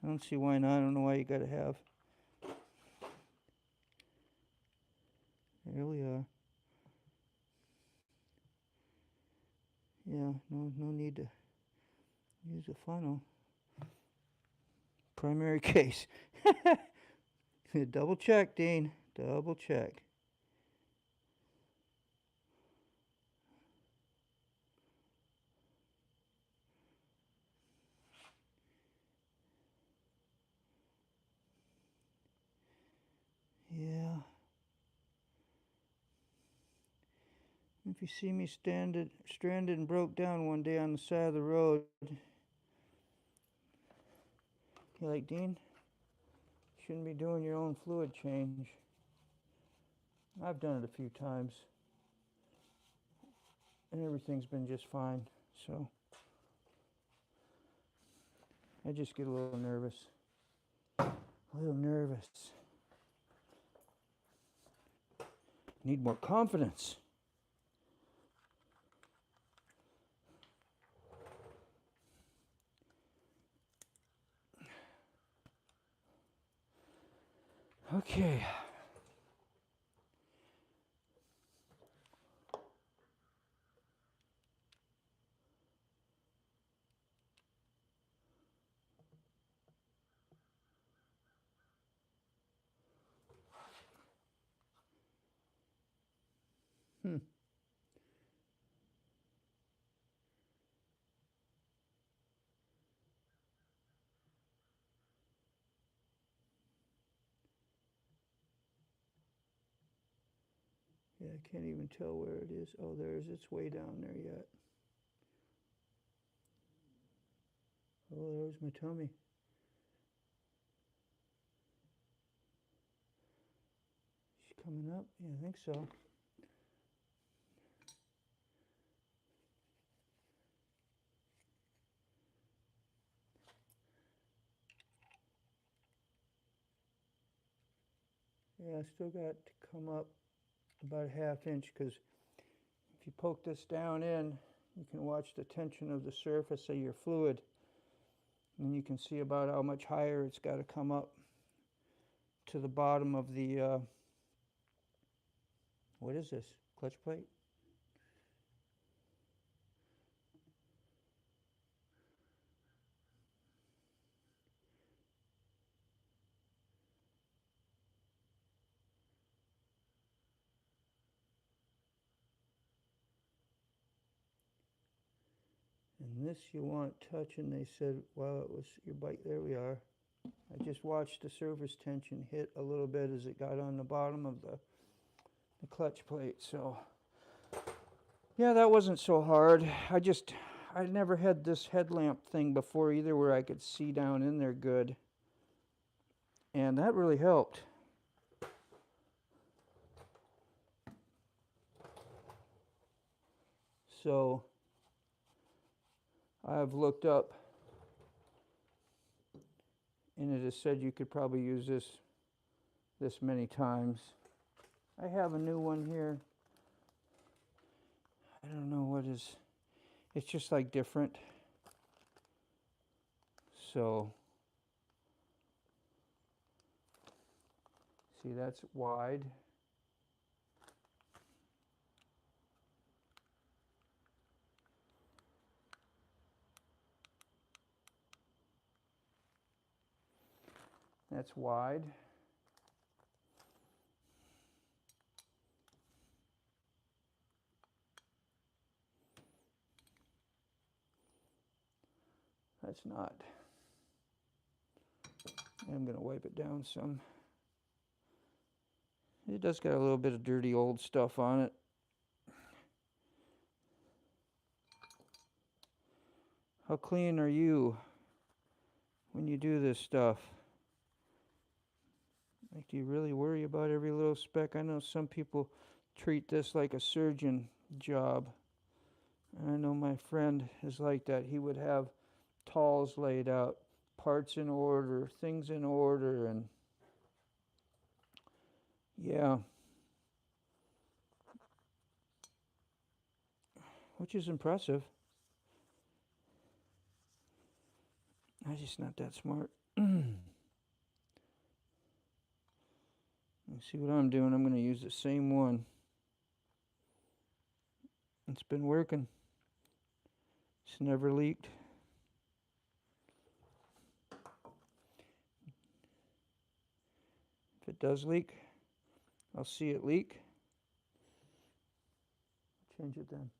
I don't see why not. I don't know why you got to have. There we are. Yeah, no need to use a funnel. Primary case. Double check, Dean. Double check. Yeah. If you see me stranded and broke down one day on the side of the road, you're like, Dean, shouldn't be doing your own fluid change. I've done it a few times, and everything's been just fine. So I just get a little nervous. Need more confidence. Okay. Yeah, I can't even tell where it is. Oh, it's way down there yet. Oh, there's my tummy. She's coming up? Yeah, I think so. Yeah, I still got to come up about a ½ inch, because if you poke this down in, you can watch the tension of the surface of your fluid, and you can see about how much higher it's got to come up to the bottom of the, what is this, clutch plate? And this you want touching, they said, well, it was your bike. There we are. I just watched the surface tension hit a little bit as it got on the bottom of the clutch plate. So yeah, that wasn't so hard. I never had this headlamp thing before either, where I could see down in there good, and that really helped. So I've looked up, and it has said you could probably use this many times. I have a new one here. I don't know what is. It's just like different. So see, that's wide. That's wide. That's not. I'm going to wipe it down some. It does got a little bit of dirty old stuff on it. How clean are you when you do this stuff? Like, do you really worry about every little speck? I know some people treat this like a surgeon job. I know my friend is like that. He would have towels laid out, parts in order, things in order, and yeah. Which is impressive. I'm just not that smart. Let's see what I'm doing. I'm going to use the same one. It's been working. It's never leaked. If it does leak, I'll see it leak. Change it then.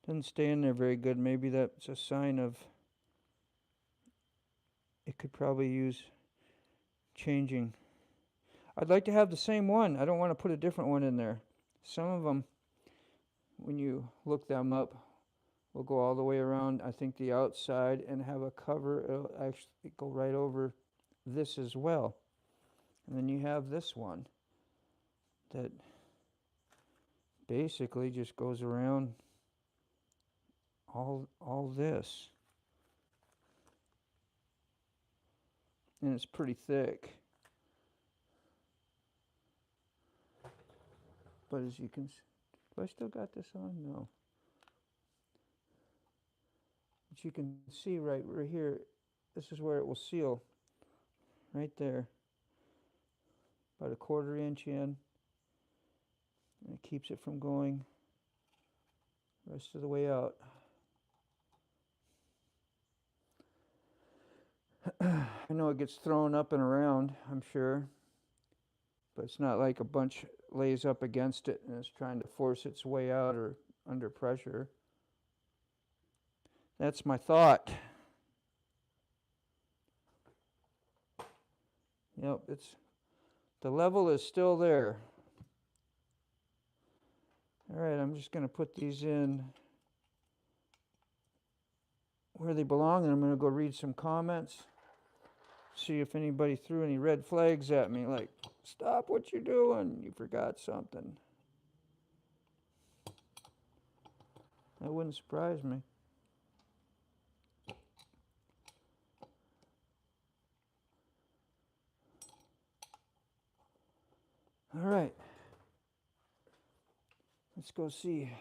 Doesn't stay in there very good. Maybe that's a sign of it could probably use changing. I'd like to have the same one. I don't want to put a different one in there. Some of them, when you look them up, will go all the way around, I think, the outside and have a cover. It'll actually go right over this as well. And then you have this one that basically just goes around all this. And it's pretty thick. But as you can see, do I still got this on? No. But you can see right here, this is where it will seal. Right there. About a ½ inch in. And it keeps it from going the rest of the way out. I know it gets thrown up and around, I'm sure. But it's not like a bunch lays up against it and is trying to force its way out or under pressure. That's my thought. Yep, the level is still there. All right, I'm just going to put these in where they belong, and I'm going to go read some comments, see if anybody threw any red flags at me, like, stop what you're doing, you forgot something. That wouldn't surprise me. All right, let's go see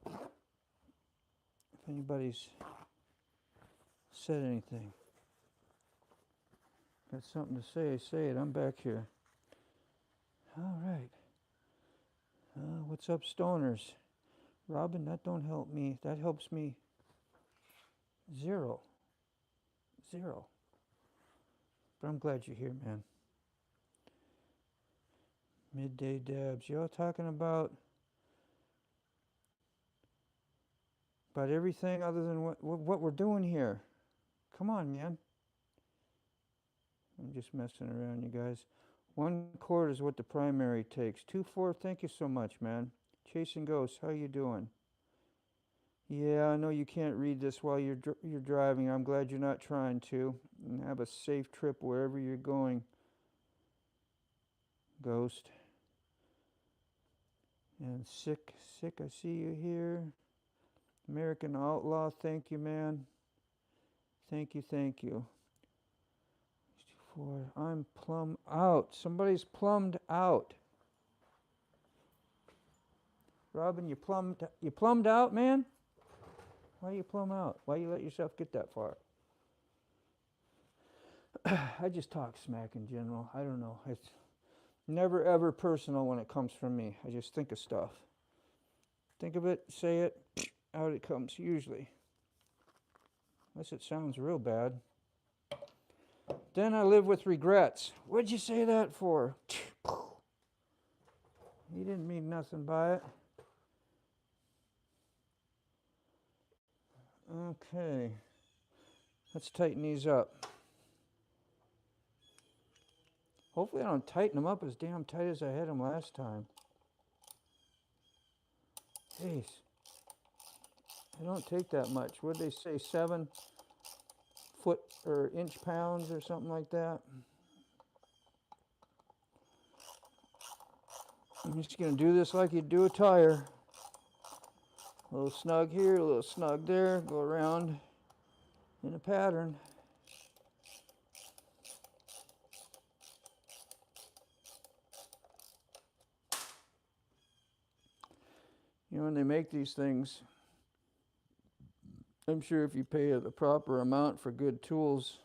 if anybody's said anything. Got something to say it. I'm back here. All right. What's up, stoners? Robin, that don't help me. That helps me. Zero. But I'm glad you're here, man. Midday dabs. Y'all talking about everything other than what we're doing here. Come on, man. I'm just messing around, you guys. 1 quart is what the primary takes. 2-4, thank you so much, man. Chasing Ghosts, how you doing? Yeah, I know you can't read this while you're driving. I'm glad you're not trying to. And have a safe trip wherever you're going, Ghost. And Sick, I see you here. American Outlaw, thank you, man. Thank you. 4, I'm plumb out. Somebody's plumbed out. Robin, you plumbed out, man? Why you plumb out? Why you let yourself get that far? I just talk smack in general. I don't know. It's never ever personal when it comes from me. I just think of stuff. Think of it, say it, out it comes, usually. Unless it sounds real bad. Then I live with regrets. What'd you say that for? You didn't mean nothing by it. Okay. Let's tighten these up. Hopefully I don't tighten them up as damn tight as I had them last time. Jeez. They don't take that much. What'd they say, 7 foot or inch pounds or something like that? I'm just going to do this like you do a tire. A little snug here, a little snug there, go around in a pattern. You know, when they make these things, I'm sure if you pay the proper amount for good tools,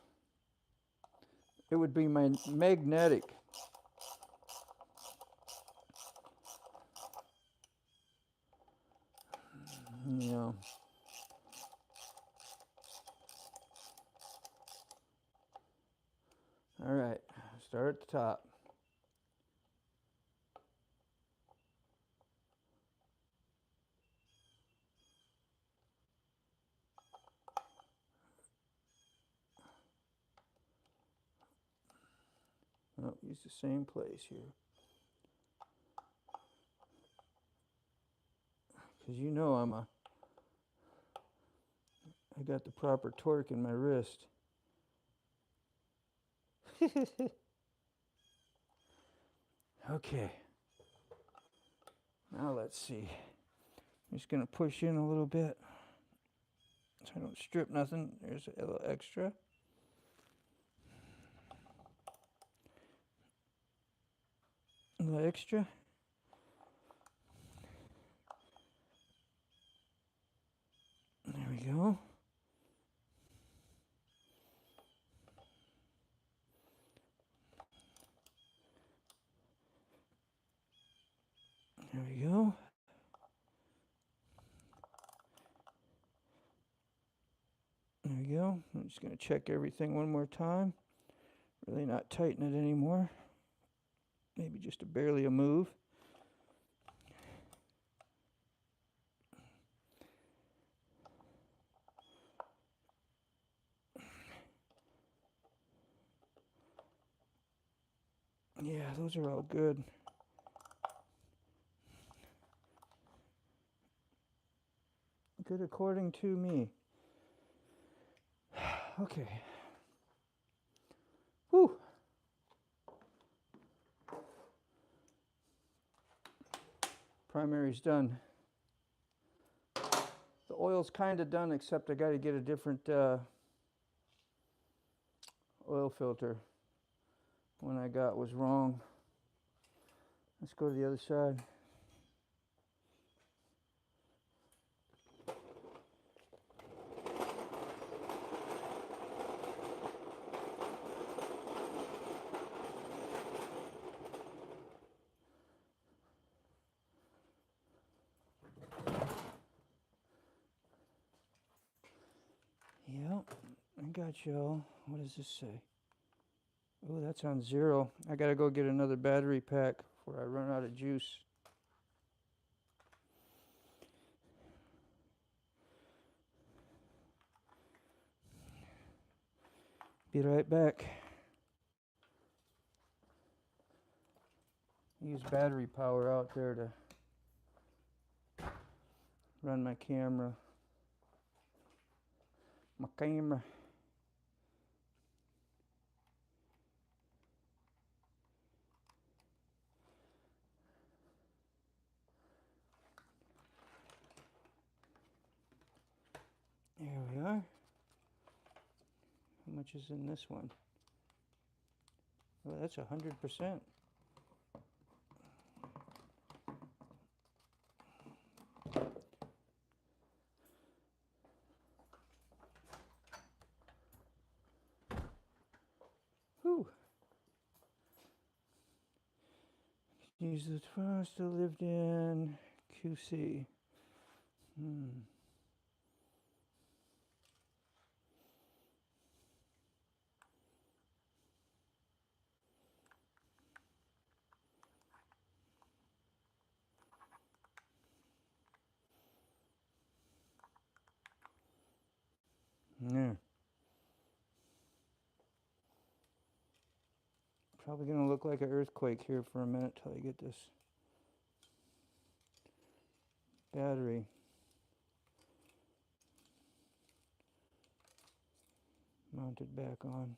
it would be magnetic. Yeah. All right, start at the top. Oh, use the same place here. Because you know I got the proper torque in my wrist. Okay. Now let's see. I'm just going to push in a little bit so I don't strip nothing. There's a little extra. A little extra. There we go. There we go. There we go. I'm just going to check everything one more time. Really not tighten it anymore. Maybe just barely a move. those are all good. Good according to me. Okay. Whew. Primary's done. The oil's kind of done, except I got to get a different oil filter. One I got was wrong. Let's go to the other side. Yep, I got y'all. What does this say? Oh, that's on 0. I gotta go get another battery pack before I run out of juice. Be right back. Use battery power out there to run my camera. There we are. How much is in this one? Oh, that's 100%. Whew. Use the first still lived in QC. Yeah. Probably gonna look like an earthquake here for a minute till I get this battery mounted back on.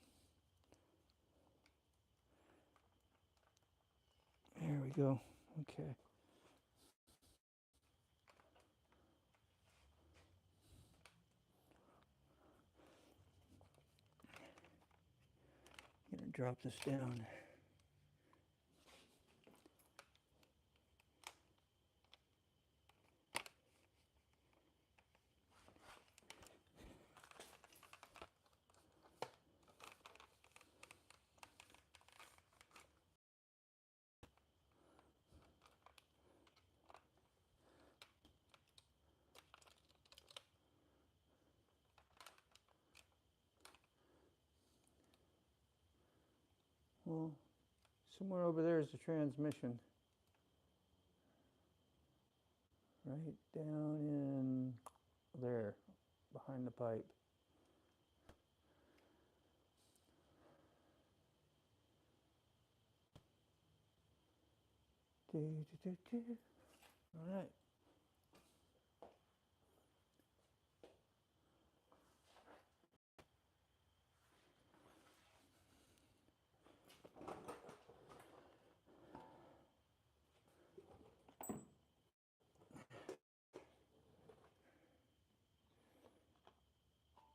There we go. Okay. Gonna drop this down. Well, somewhere over there is the transmission. Right down in there, behind the pipe. All right.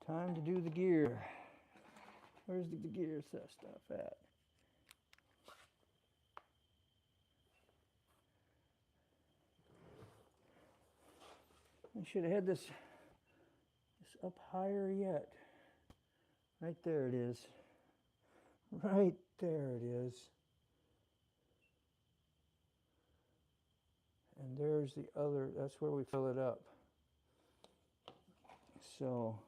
Time to do the gear. Where's the gear stuff at? I should have had this up higher yet. Right there it is. Right there it is. And there's the other, that's where we fill it up. So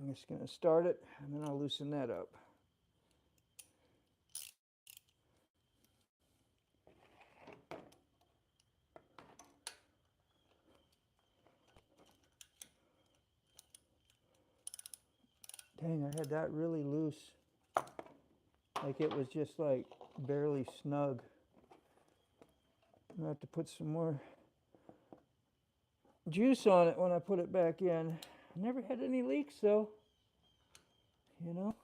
I'm just going to start it and then I'll loosen that up. Dang, I had that really loose. Like it was just like barely snug. I'm gonna have to put some more juice on it when I put it back in. I never had any leaks though, you know.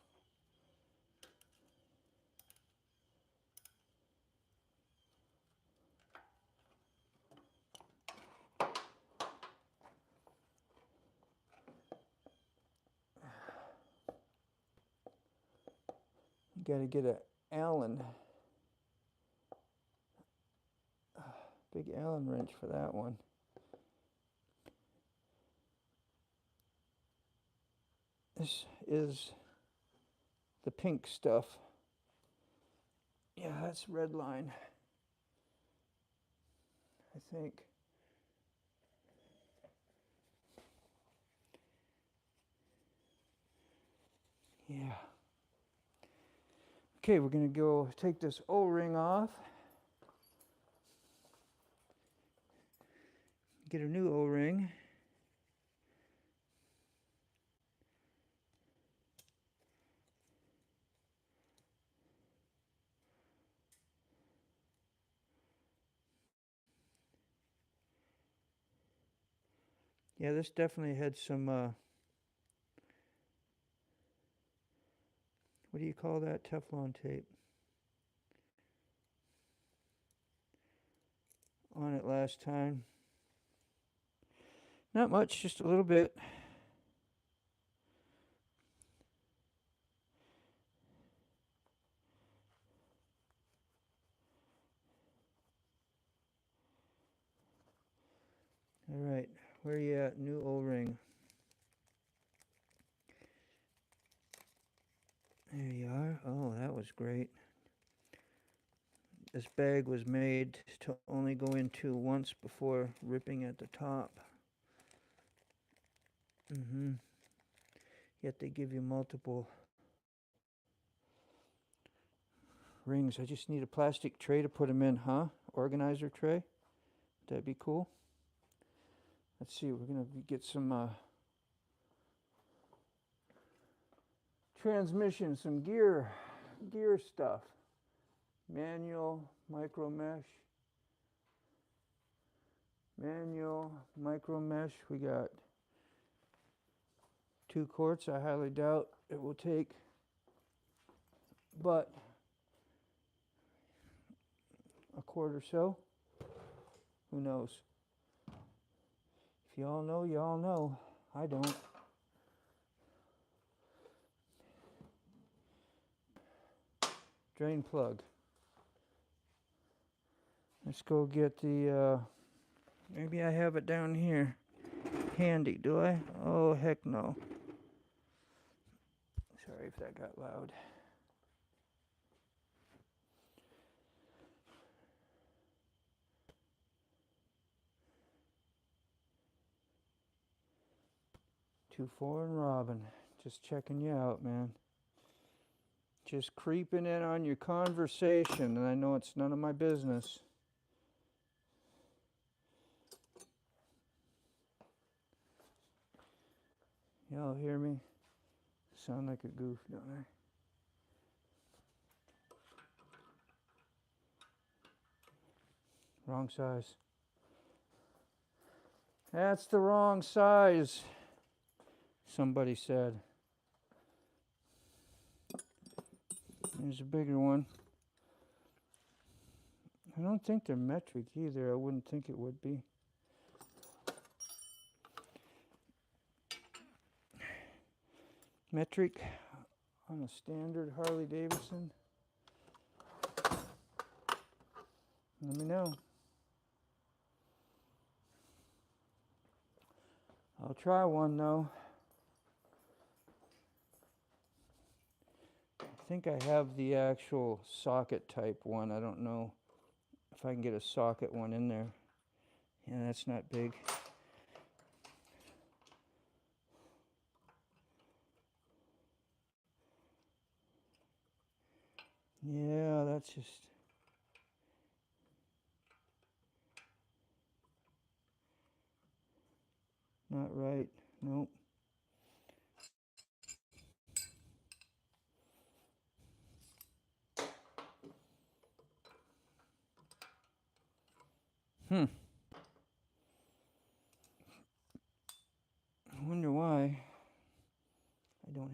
Got to get a Allen, big Allen wrench for that one. This is the pink stuff. Yeah, that's Redline, I think. Yeah. Okay, we're going to go take this O-ring off. Get a new O-ring. Yeah, this definitely had some, what do you call that? Teflon tape on it last time. Not much, just a little bit. All right, where are you at? New O-ring. There you are. Oh, that was great. This bag was made to only go into once before ripping at the top. Yet they give you multiple rings. I just need a plastic tray to put them in, huh? Organizer tray. That'd be cool. Let's see, we're gonna get some transmission, some gear stuff. Manual, micro mesh. Manual, micro mesh. We got 2 quarts. I highly doubt it will take, but a quart or so. Who knows? If y'all know, y'all know. I don't. Drain plug. Let's go get the, maybe I have it down here handy, do I? Oh, heck no. Sorry if that got loud. Two four and Robin, just checking you out, man. Just creeping in on your conversation, and I know it's none of my business. Y'all hear me? Sound like a goof, don't I? Wrong size. That's the wrong size, somebody said. There's a bigger one. I don't think they're metric either. I wouldn't think it would be. Metric on a standard Harley Davidson. Let me know. I'll try one though. I think I have the actual socket type one. I don't know if I can get a socket one in there. Yeah, that's not big. Yeah, that's just... not right. Nope.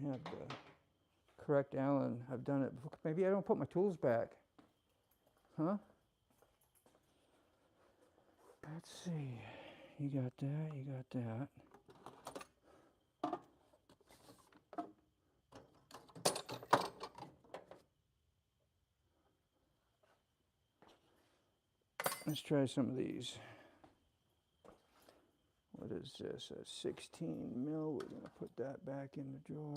have the correct Allen. I've done it before. Maybe I don't put my tools back. Huh? Let's see. You got that, you got that. Let's try some of these. What is this? A 16 mil. We're going to put that back in the drawer.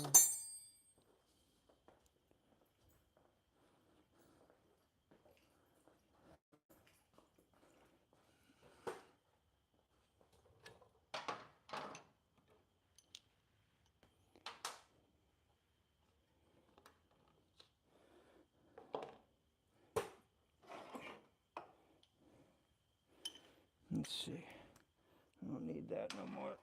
Let's see. I don't need that no more.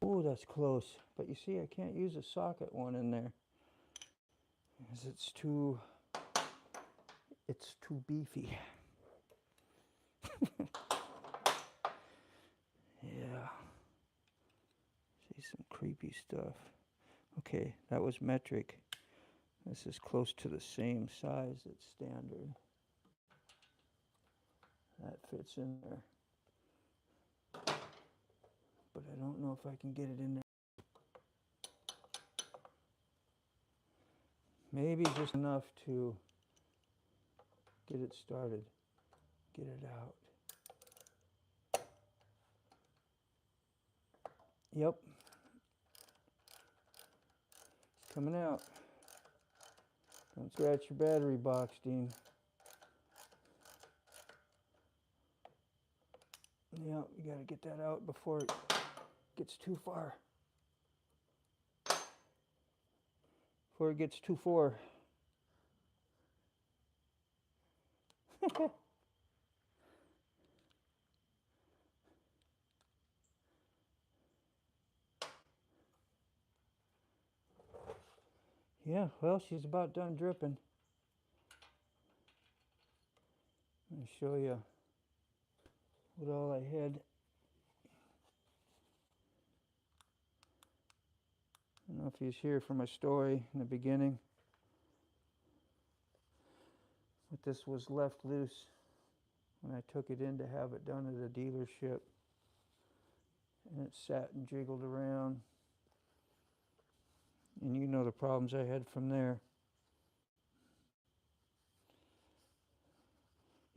Oh, that's close. But you see, I can't use a socket one in there because it's too beefy. Yeah. See some creepy stuff. Okay, that was metric. This is close to the same size that's standard. That fits in there. But I don't know if I can get it in there. Maybe just enough to get it started, get it out. Yep. It's coming out. Don't scratch your battery box, Dean. Yep, you gotta get that out before it gets too far. Before it gets too far. Yeah, well, she's about done dripping. Let me show you what all I had. I don't know if he's here for my story in the beginning. But this was left loose when I took it in to have it done at a dealership. And it sat and jiggled around. And you know the problems I had from there.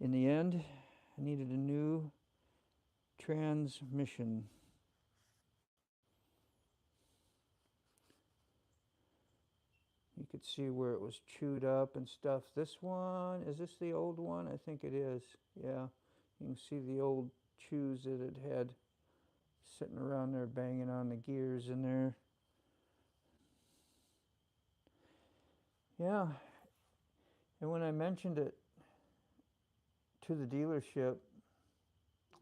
In the end, I needed a new transmission. You could see where it was chewed up and stuff. This one, is this the old one? I think it is. Yeah, you can see the old chews that it had sitting around there banging on the gears in there. Yeah, and when I mentioned it to the dealership,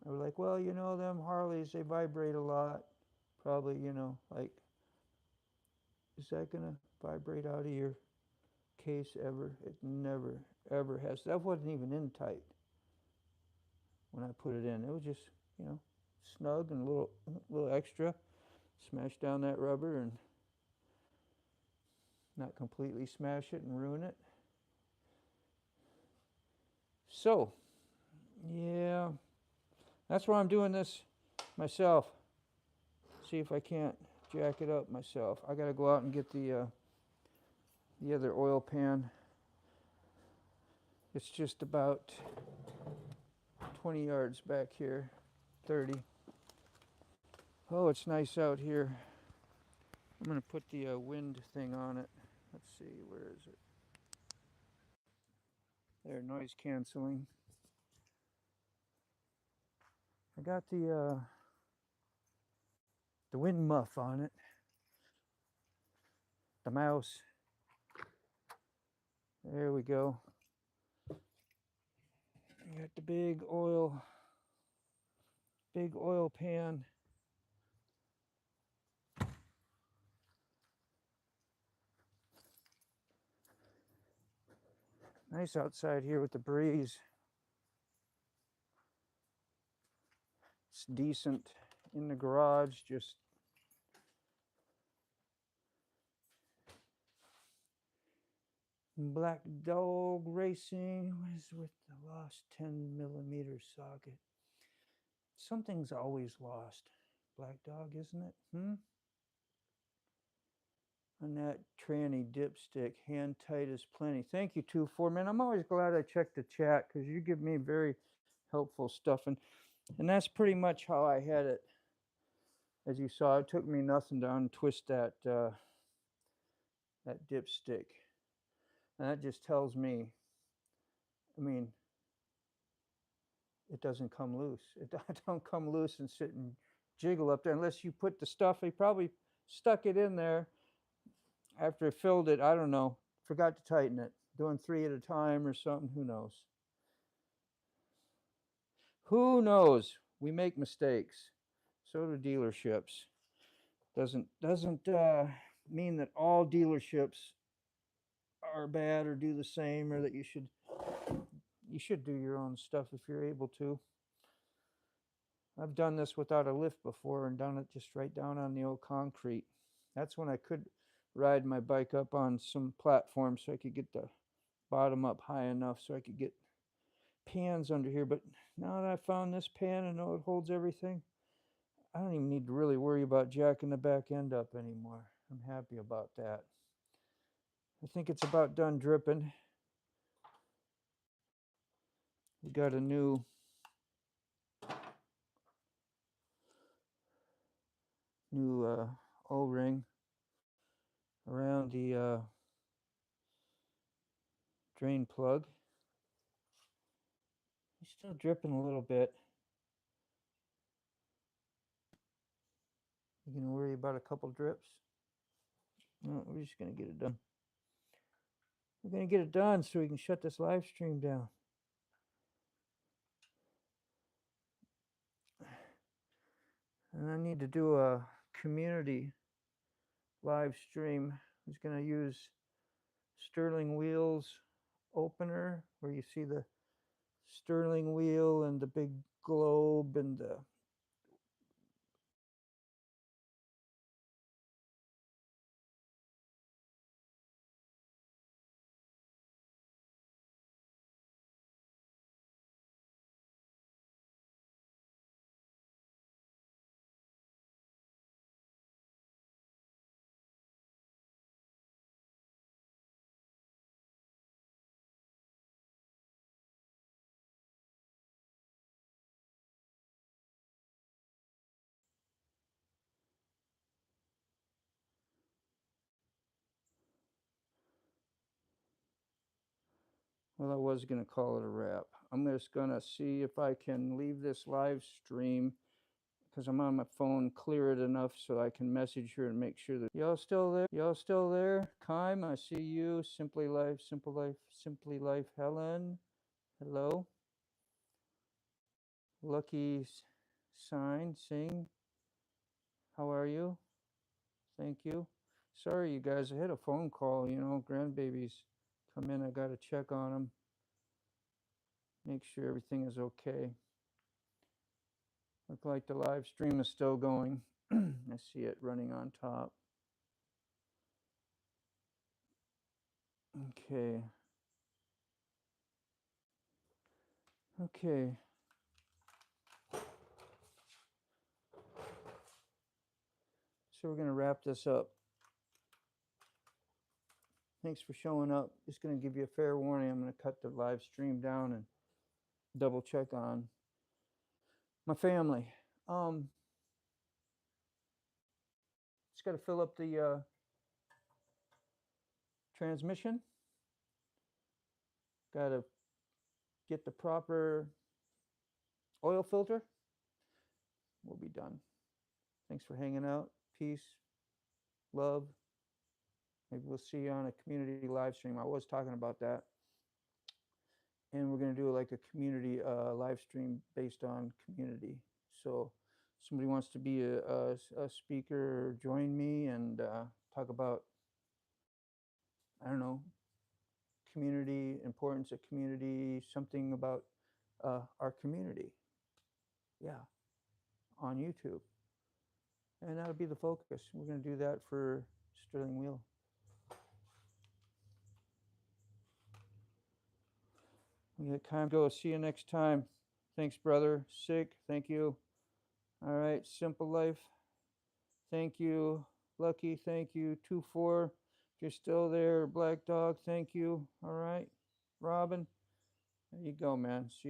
they were like, well, you know, them Harleys, they vibrate a lot. Probably, you know, like, is that going to vibrate out of your case ever? It never, ever has. That wasn't even in tight when I put it in. It was just, you know, snug and a little extra. Smash down that rubber and not completely smash it and ruin it. So, yeah, that's why I'm doing this myself. See if I can't jack it up myself. I got to go out and get the other oil pan. It's just about 20 yards back here, 30. Oh, it's nice out here. I'm going to put the wind thing on it. Let's see, where is it? There, noise canceling. I got the wind muff on it. The mouse. There we go. You got the big oil pan. Nice outside here with the breeze. It's decent in the garage, just Black Dog Racing. What is with the lost 10mm socket? Something's always lost. Black Dog, isn't it? And that tranny dipstick, hand tight as plenty. Thank you, 2-4, man. I'm always glad I check the chat because you give me very helpful stuff. And that's pretty much how I had it. As you saw, it took me nothing to untwist that that dipstick. And that just tells me, I mean, it doesn't come loose. It don't come loose and sit and jiggle up there unless you put the stuff. He probably stuck it in there after it filled it. I don't know. Forgot to tighten it. Doing 3 at a time or something. Who knows? Who knows? We make mistakes. So do dealerships. Doesn't mean that all dealerships are bad or do the same, or that you should do your own stuff if you're able to. I've done this without a lift before and done it just right down on the old concrete. That's when I could ride my bike up on some platform so I could get the bottom up high enough so I could get pans under here. But now that I found this pan and know it holds everything, I don't even need to really worry about jacking the back end up anymore. I'm happy about that. I think it's about done dripping. We got a new O-ring around the drain plug. It's still dripping a little bit. You gonna worry about a couple drips? No, we're just gonna get it done. We're gonna get it done so we can shut this live stream down. And I need to do a community live stream. I'm just gonna use Sterling Wheels opener, where you see the Sterling wheel and the big globe and the well, I was going to call it a wrap. I'm just going to see if I can leave this live stream because I'm on my phone, clear it enough so I can message her and make sure that y'all still there. Y'all still there? Kime, I see you. Simply Life, Simple Life, Simply Life. Helen, hello. Lucky Sign, Sing, how are you? Thank you. Sorry, you guys. I had a phone call. Grandbabies come in. I got to check on them. Make sure everything is okay. Look like the live stream is still going. I see it running on top. Okay. Okay. So we're going to wrap this up. Thanks for showing up. Just going to give you a fair warning. I'm going to cut the live stream down and double check on my family. Just got to fill up the transmission. Got to get the proper oil filter. We'll be done. Thanks for hanging out. Peace, love. Maybe we'll see you on a community live stream. I was talking about that. And we're going to do like a community live stream based on community. So somebody wants to be a speaker, join me and talk about, I don't know, community, importance of community, something about our community. Yeah. on YouTube. And that'll be the focus. We're going to do that for Sterling Wheel. We got time to go. See you next time. Thanks, brother. Sick. Thank you. All right. Simple Life. Thank you. Lucky. Thank you. 2-4. If you're still there. Black Dog. Thank you. All right. Robin. There you go, man. See you.